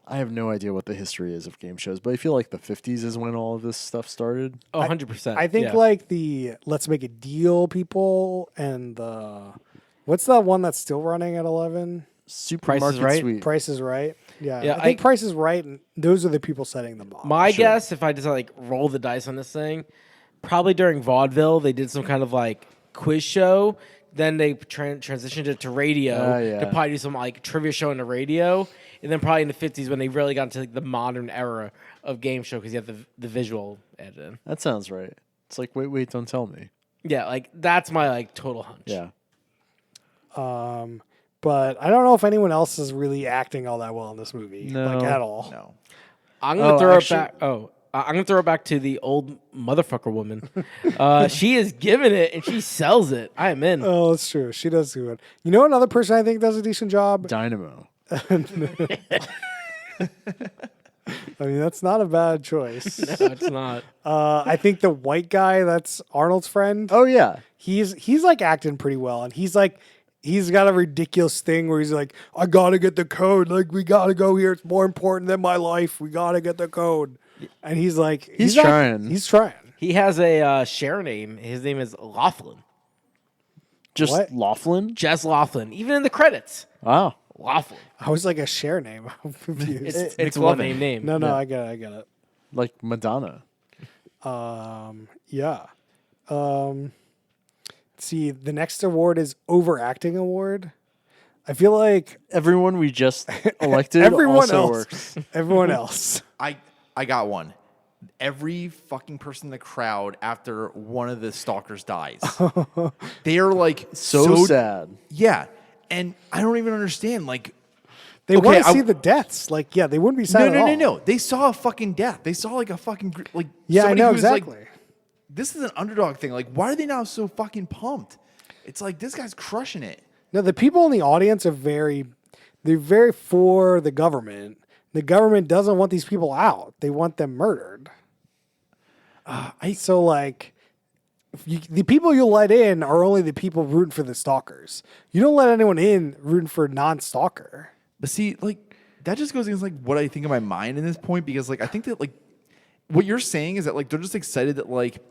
I have no idea what the history is of game shows, but I feel like the 50s is when all of this stuff started. Oh, 100%. I think yeah. like the Let's Make a Deal people and the what's that one that's still running at 11? Supermarket Right? Suite. Price is Right. Yeah, Yeah, I think I- Price is Right, and those are the people setting the model. My guess, if I just like roll the dice on this thing, probably during vaudeville they did some kind of like quiz show. Then they transitioned it to radio Yeah. to probably do some like trivia show on the radio, and then probably in the 50s when they really got into like, the modern era of game show because you have the visual editing. That sounds right. It's like, wait, don't tell me. Yeah, like that's my like total hunch. Yeah. But I don't know if anyone else is really acting all that well in this movie, No. like at all. No. I'm gonna throw actually- it back. I'm gonna throw it back to the old motherfucker woman. She is giving it and she sells it. I am in. Oh, that's true. She does do it. You know another person I think does a decent job? Dynamo. I mean, that's not a bad choice. No, it's not. I think the white guy that's Arnold's friend, Oh, yeah. he's like acting pretty well, and he's got a ridiculous thing where he's like, I gotta get the code. Like, we gotta go here. It's more important than my life. We gotta get the code. And he's like, He's trying. He's trying. He has a share name. His name is Laughlin. Just What? Laughlin? Jess Laughlin. Even in the credits, Wow. Laughlin. I was like a share name. I'm confused. It's one name. No, yeah. I get it. Like Madonna. Yeah. See, the next award is overacting award. I feel like Everyone we just elected everyone also else, works. everyone else. I got one. Every fucking person in the crowd after one of the stalkers dies. They are like So sad. Yeah. And I don't even understand. Like, They Okay, want to I- see the deaths. Like, yeah, they wouldn't be sad no, at no, all. no, no. They saw a fucking death. They saw like a fucking like. Yeah, I somebody know who's, like, exactly. this is an underdog thing. Like, why are they now so fucking pumped? It's like this guy's crushing it. No, the people in the audience are they're very for the government. The government doesn't want these people out. They want them murdered. So like, the people you let in are only the people rooting for the stalkers. You don't let anyone in rooting for non-stalker. But see, like that just goes against like what I think in my mind in this point because like I think that like what you're saying is that like they're just excited that like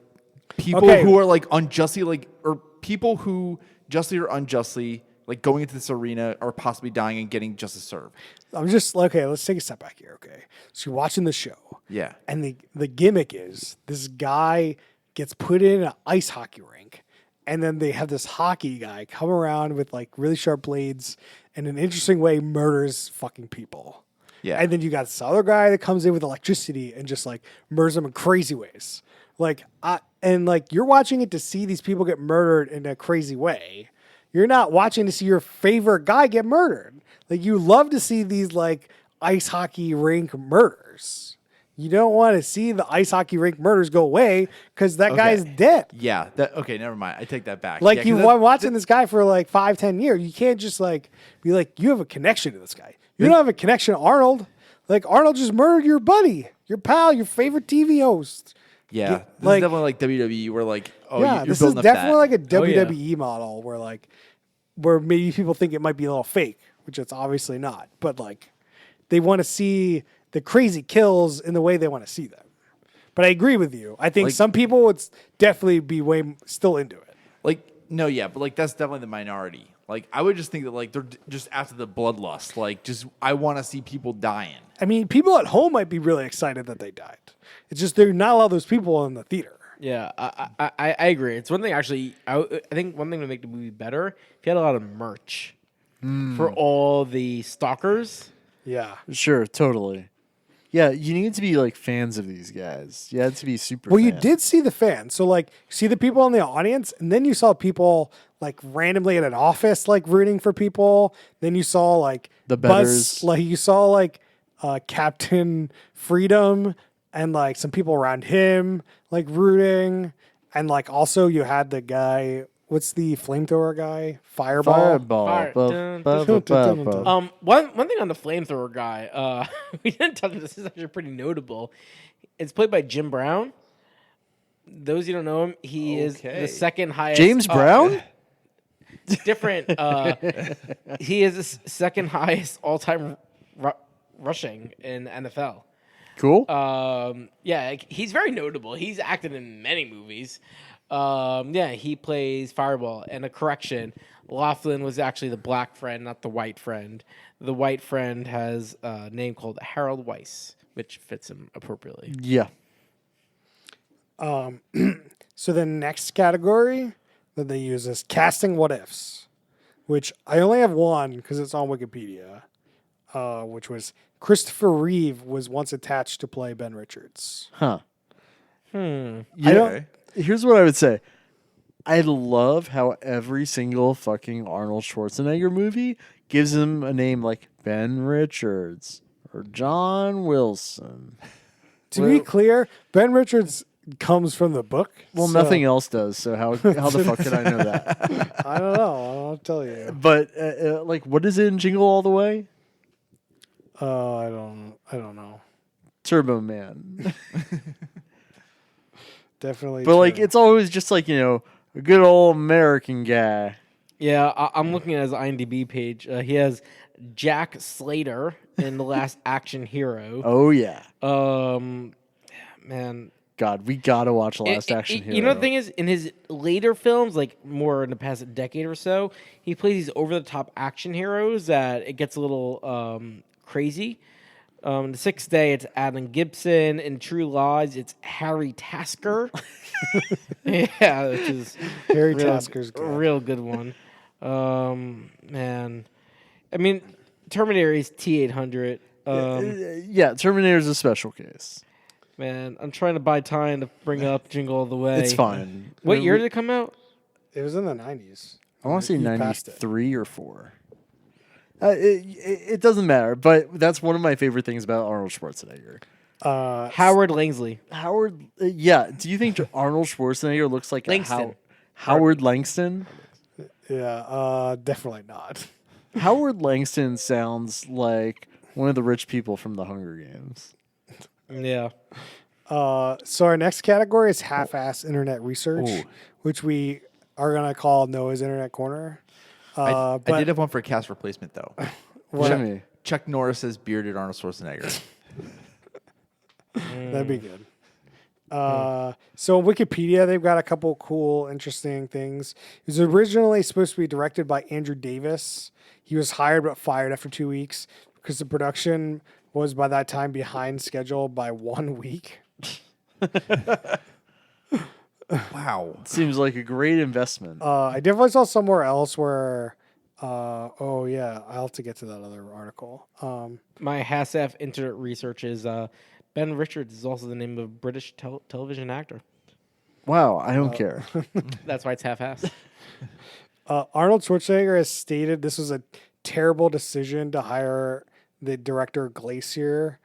people who are like unjustly like or people who justly or unjustly like going into this arena are possibly dying and getting justice served. I'm just like, okay, let's take a step back here. Okay. So you're watching the show. Yeah. And the gimmick is this guy gets put in an ice hockey rink, and then they have this hockey guy come around with like really sharp blades and in an interesting way murders fucking people. Yeah. And then you got this other guy that comes in with electricity and just like murders them in crazy ways. Like, and like you're watching it to see these people get murdered in a crazy way. You're not watching to see your favorite guy get murdered. Like you love to see these like ice hockey rink murders. You don't want to see the ice hockey rink murders go away because that guy's dead. Yeah. That okay, never mind. I take that back. Like yeah, you've been watching this guy for like 5-10 years. You can't just like be like, you have a connection to this guy. You don't have a connection to Arnold. Like Arnold just murdered your buddy, your pal, your favorite TV host. Yeah. This like- is definitely like WWE where like Yeah, you're this is building up definitely that. like a yeah. WWE model where maybe people think it might be a little fake, which it's obviously not. But like they want to see the crazy kills in the way they want to see them. But I agree with you. I think Like- some people would definitely be still into it. Like no, yeah, but like that's definitely the minority. Like I would just think that like they're just after the bloodlust. Like just I want to see people dying. I mean, people at home might be really excited that they died. It's just they're not a lot of those people in the theater. Yeah, I agree. It's one thing actually. I think one thing to make the movie better if you had a lot of merch for all the stalkers. Yeah. Sure, totally. Yeah, you need to be like fans of these guys. You had to be super. Well, you fans. did see the fans. So, like, see the people in the audience, and then you saw people, like, randomly at an office, like, rooting for people. Then you saw, like, The Buzz, betters. like, you saw, like, Captain Freedom and, like, some people around him, like, rooting. And, like, also you had the guy, what's the flamethrower guy? Fireball. Fireball. Fire- Ba- dun, ba- dun, ba- dun, ba- dun, ba. dun. One thing on the flamethrower guy, we didn't touch on this. Is actually pretty notable. It's played by Jim Brown. Those you don't know him, he is Okay. the second highest. James Brown? Different. He is the second highest all-time rushing in NFL. Cool. Yeah, like, he's very notable. He's acted in many movies. Yeah, he plays Fireball. And a correction, Laughlin was actually the black friend, not the white friend. The white friend has a name called Harold Weiss, which fits him appropriately. Yeah. So the next category that they use is casting what ifs, which I only have one because it's on Wikipedia, which was Christopher Reeve was once attached to play Ben Richards. Huh. I Yeah. don't. Here's what I would say. I love how every single fucking Arnold Schwarzenegger movie gives him a name like Ben Richards or John Wilson. To be clear, Ben Richards comes from the book. Well, so nothing else does. So how the fuck can I know that? I don't know. I'll tell you. But like, what is it in Jingle All the Way? I don't know. Turbo Man. Definitely. But like, true. it's always just like a good old American guy. Yeah, I'm looking at his IMDb page. He has Jack Slater in The Last Action Hero. Oh yeah. Man, God, we gotta watch Last Action Hero. You know the thing is, in his later films, like more in the past decade or so, he plays these over-the-top action heroes that it gets a little crazy. The Sixth Day, it's Adam Gibson. In True Lies, it's Harry Tasker. Yeah, which is Harry real, Tasker's a good. real good one. Man, I mean, Terminator is T-800. Yeah, Terminator's a special case. Man, I'm trying to buy time to bring up Jingle All the Way. It's fine. What year did it come out? It was in the 90s. I want to say You passed it. 93 or 4. It doesn't matter, but that's one of my favorite things about Arnold Schwarzenegger. Howard Langsley. Howard, yeah. Do you think Arnold Schwarzenegger looks like Langston. Howard Langston? Yeah, definitely not. Howard Langston sounds like one of the rich people from the Hunger Games. Yeah. So our next category is half-ass internet research, Ooh. which we are gonna call Noah's Internet Corner. I But did have one for a cast replacement though. Jimmy. Chuck Norris as bearded Arnold Schwarzenegger. that'd be good. So on Wikipedia, they've got a couple cool, interesting things. It was originally supposed to be directed by Andrew Davis. He was hired but fired after 2 weeks because the production was by that time behind schedule by 1 week. Wow. Seems like a great investment. I definitely saw somewhere else where, oh yeah, I'll have to get to that other article. My HASF internet research is Ben Richards is also the name of a British television actor. Wow, I don't care. That's why it's half-assed. Arnold Schwarzenegger has stated this was a terrible decision to hire the director Glacier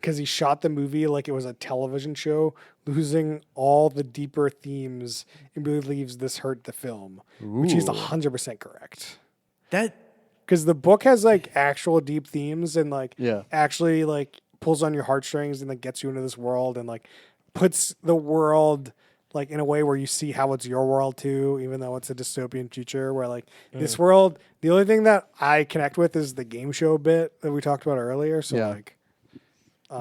because he shot the movie like it was a television show, losing all the deeper themes and believes this hurt the film, which is Ooh. 100% correct. That Because the book has like actual deep themes and like Yeah. actually like pulls on your heartstrings and like gets you into this world and like puts the world like in a way where you see how it's your world too, even though it's a dystopian future where like this world, the only thing that I connect with is the game show bit that we talked about earlier. So Yeah. like,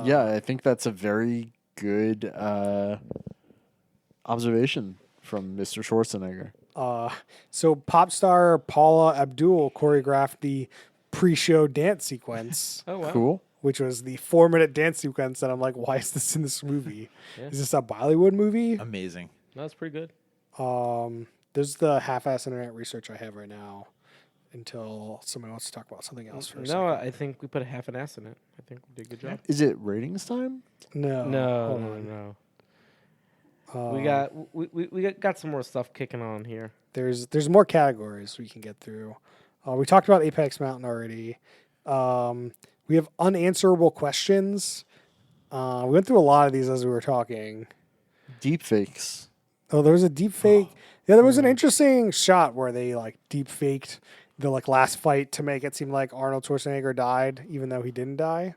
Yeah, I think that's a very good observation from Mr. Schwarzenegger. so pop star Paula Abdul choreographed the pre-show dance sequence, Oh, wow. Cool. which was the 4-minute dance sequence. And I'm like, why is this in this movie? Yeah. Is this a Bollywood movie? amazing. That's pretty good. There's the half-ass internet research I have right now until someone wants to talk about something else for a No, second. I think we put a half an ass in it. I think we did a good job. Is it ratings time? No, No, hold no, on. no. Uh, We got some more stuff kicking on here. There's more categories we can get through. We talked about Apex Mountain already. We have unanswerable questions. We went through a lot of these as we were talking. Deep fakes. Oh, there was a deep fake. Yeah, there was an interesting shot where they like deep faked the like last fight to make it seem like Arnold Schwarzenegger died, even though he didn't die.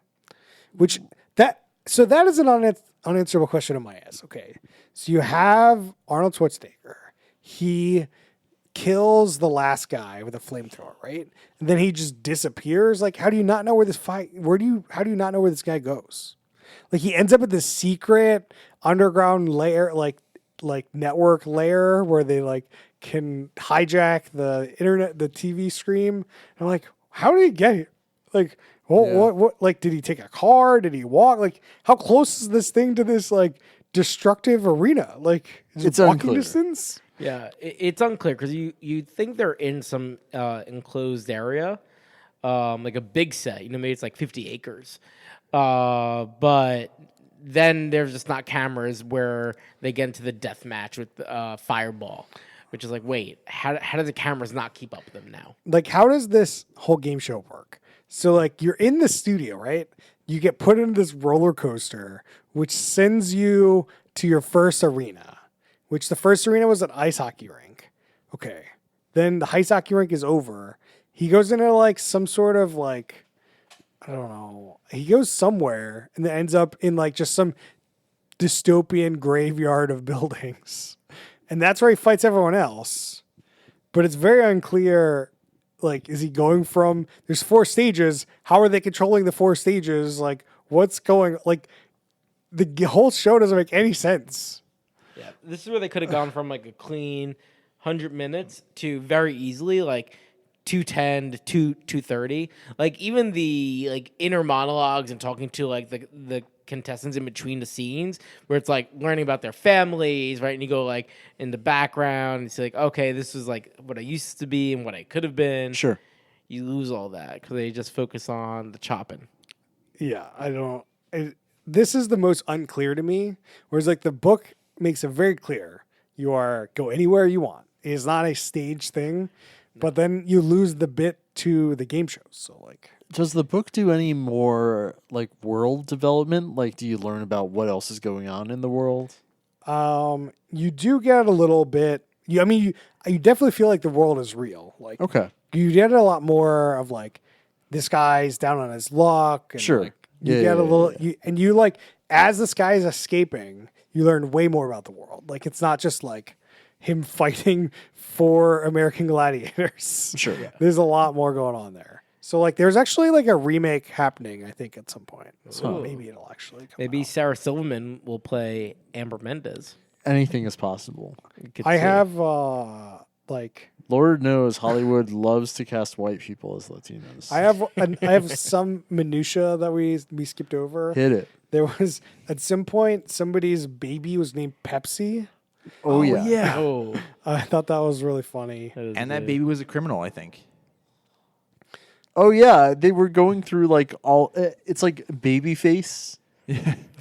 Which that is an unanswerable question in my ass. Okay, so you have Arnold Schwarzenegger. He kills the last guy with a flamethrower, right? And then he just disappears. Like, how do you not know where this fight? How do you not know where this guy goes? Like, he ends up at this secret underground layer, like network layer where they like can hijack the internet, the TV stream. And I'm like, how did he get here? Like, what? Like, did he take a car? Did he walk? Like, how close is this thing to this like destructive arena? Like, is It's it walking unclear. distance? Yeah, it's unclear because you think they're in some enclosed area, like a big set. You know, maybe it's like 50 acres, but then there's just not cameras where they get into the death match with Fireball, which is like, wait, how do the cameras not keep up with them now? Like, how does this whole game show work? So, like, you're in the studio, right? You get put into this roller coaster, which sends you to your first arena, which the first arena was an ice hockey rink. Okay. Then the ice hockey rink is over. He goes into, like, some sort of, like, I don't know. He goes somewhere and then ends up in, like, just some dystopian graveyard of buildings. And that's where he fights everyone else. But it's very unclear. Like, is he going from, there's 4 stages. How are they controlling the 4 stages? Like, what's going, like, the whole show doesn't make any sense. Yeah, this is where they could have gone from like a clean 100 minutes to very easily like 210 to 230. Like even the like inner monologues and talking to like the contestants in between the scenes where it's like learning about their families, right? And you go like in the background and it's like, okay, this is like what I used to be and what I could have been. Sure. You lose all that because they just focus on the chopping. Yeah, this is the most unclear to me. Whereas, like, the book makes it very clear. You are go anywhere you want. It is not a staged thing. But then you lose the bit to the game shows. So, like, Does the book do any more like world development? Like, do you learn about what else is going on in the world? you do get a little bit. You definitely feel like the world is real. Like, Okay. you get a lot more of like this guy's down on his luck. And Sure. Like, you Yeah, get yeah, a little, yeah. you like as this guy is escaping, you learn way more about the world. Like, it's not just like him fighting for American Gladiators. Sure. There's a lot more going on there. So like there's actually like a remake happening, I think, at some point. So Ooh. maybe it'll actually come Maybe out. Sarah Silverman will play Amber Mendez. Anything is possible. You could I see. have like Lord knows Hollywood loves to cast white people as Latinos. I have some minutia that we skipped over. Hit it. There was at some point somebody's baby was named Pepsi. Oh, yeah. Oh, I thought that was really funny. And that baby was a criminal, I think. Oh yeah, they were going through like all. It's like Babyface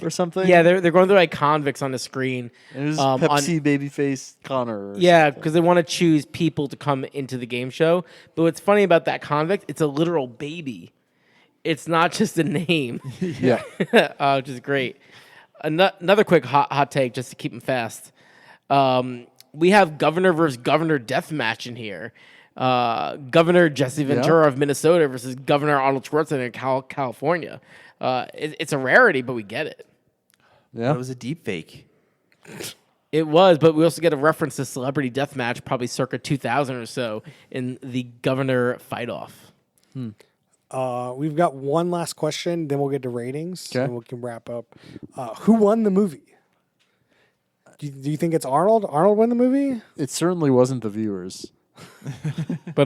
or something. Yeah, they're going through like convicts on the screen. It was on- Pepsi Babyface Connor. Or Yeah, something. because they want to choose people to come into the game show. But what's funny about that convict, it's a literal baby. It's not just a name, yeah. which is great. Another quick hot take, just to keep them fast. We have governor versus governor death match in here. Governor Jesse Ventura of Minnesota versus Governor Arnold Schwarzenegger of California. It's a rarity, but we get it. Yeah. It was a deep fake. It was, but we also get a reference to Celebrity Deathmatch, probably circa 2000 or so, in the governor fight-off. We've got one last question, then we'll get to ratings, Okay. and we can wrap up. Who won the movie? Do you think it's Arnold? Arnold won the movie? It certainly wasn't the viewers. But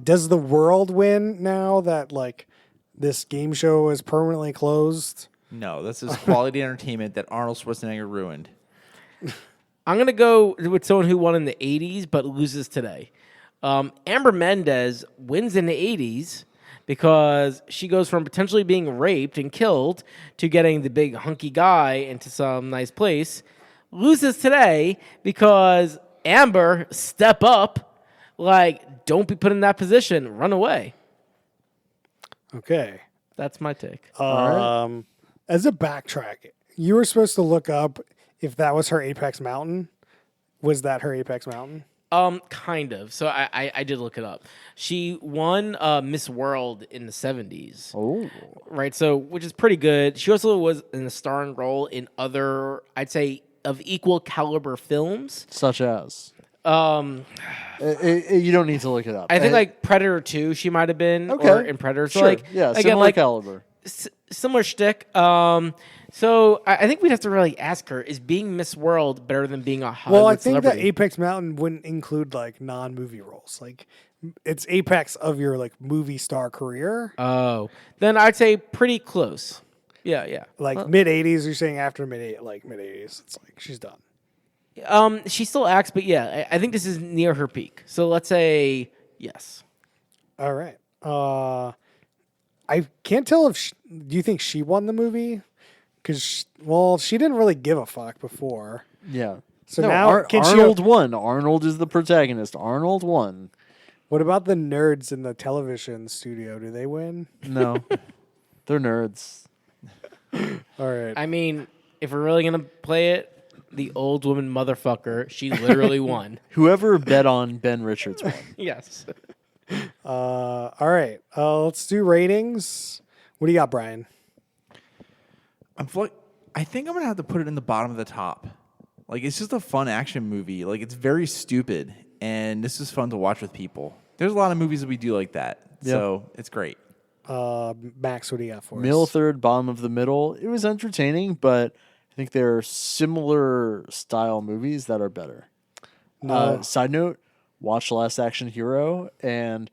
Does the world win now that like this game show is permanently closed? No, this is quality entertainment that Arnold Schwarzenegger ruined. I'm going to go with someone who won in the 80s but loses today. Amber Mendez wins in the 80s because she goes from potentially being raped and killed to getting the big hunky guy into some nice place. Loses today because Amber, step up. Like, don't be put in that position. Run away. Okay. That's my take. As a backtrack, you were supposed to look up if that was her Apex Mountain. Was that her Apex Mountain? Kind of. So I did look it up. She won Miss World in the 70s. Oh. Right, so which is pretty good. She also was in a starring role in other, I'd say, of equal caliber films. Such as. Um, You don't need to look it up. I think like Predator 2, she might have been, Okay. or in Predator. So Sure. like, Yeah, again, similar like caliber. similar shtick. So I think we'd have to really ask her: is being Miss World better than being a Hollywood Well, I think celebrity? that Apex Mountain wouldn't include like non-movie roles. Like it's apex of your like movie star career. Oh, then I'd say pretty close. Yeah. Like mid 80s, you're saying after mid 80s. It's like she's done. She still acts, but yeah, I think this is near her peak. So let's say yes. All right. I can't tell if do you think she won the movie? Because she didn't really give a fuck before. Yeah. So No, now can she? Arnold won. Arnold is the protagonist. Arnold won. What about the nerds in the television studio? Do they win? No. They're nerds. All right. I mean, if we're really gonna play it, the old woman motherfucker, she literally won. Whoever bet on Ben Richards won. Yes. All right. Let's do ratings. What do you got, Brian? I think I'm gonna have to put it in the bottom of the top. Like it's just a fun action movie. Like it's very stupid, and this is fun to watch with people. There's a lot of movies that we do like that, so it's great. Max, what do you got for Middle us? third, bottom of the middle. It was entertaining, but I think there are similar style movies that are better. No. Side note, watch Last Action Hero, and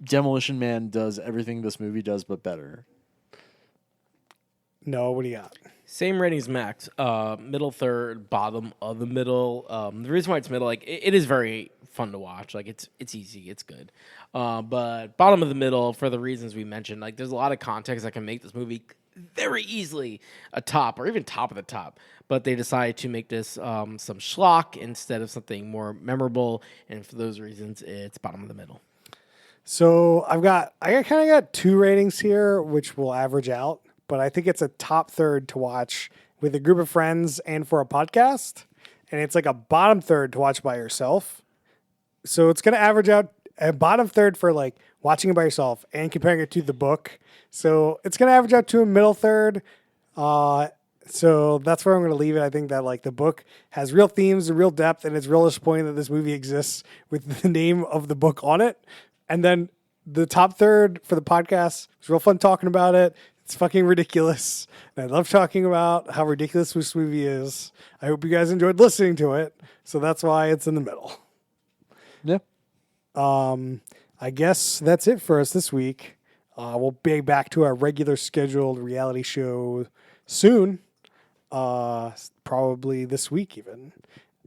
Demolition Man does everything this movie does, but better. No, what do you got? Same ratings, Max. Middle third, bottom of the middle. The reason why it's middle, like it is very fun to watch. Like it's easy, it's good. But bottom of the middle for the reasons we mentioned. Like there's a lot of context that can make this movie very easily a top or even top of the top. But they decided to make this some schlock instead of something more memorable. And for those reasons, it's bottom of the middle. So I kind of got two ratings here, which will average out, but I think it's a top third to watch with a group of friends and for a podcast. And it's like a bottom third to watch by yourself. So it's going to average out a bottom third for like watching it by yourself and comparing it to the book. So it's going to average out to a middle third. So that's where I'm going to leave it. I think that like the book has real themes and real depth, and it's real disappointing that this movie exists with the name of the book on it. And then the top third for the podcast was real fun talking about it. It's fucking ridiculous. And I love talking about how ridiculous this movie is. I hope you guys enjoyed listening to it. So that's why it's in the middle. Yeah. I guess that's it for us this week. We'll be back to our regular scheduled reality show soon. Probably this week even.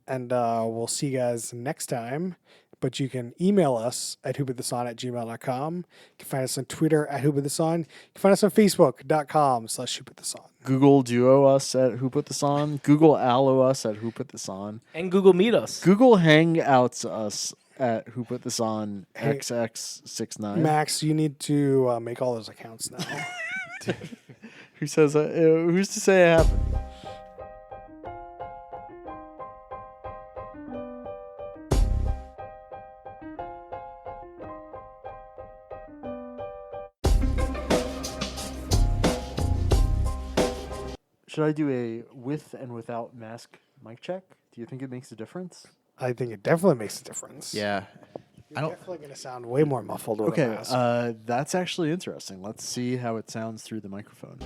And we'll see you guys next time. But you can email us at whoputtheson@gmail.com. You can find us on Twitter at whoputtheson. You can find us on facebook.com/whoputtheson. Google Duo us at Who Put This On. Google Allo us at Who Put This On. And Google Meet us. Google Hangouts us at Who Put This On Hey, XX69. Max, you need to make all those accounts now. Who says who's to say it happened? Should I do a with and without mask mic check? Do you think it makes a difference? I think it definitely makes a difference. Yeah. You're I don't- definitely going to sound way more muffled with a Okay, mask. that's actually interesting. Let's see how it sounds through the microphone.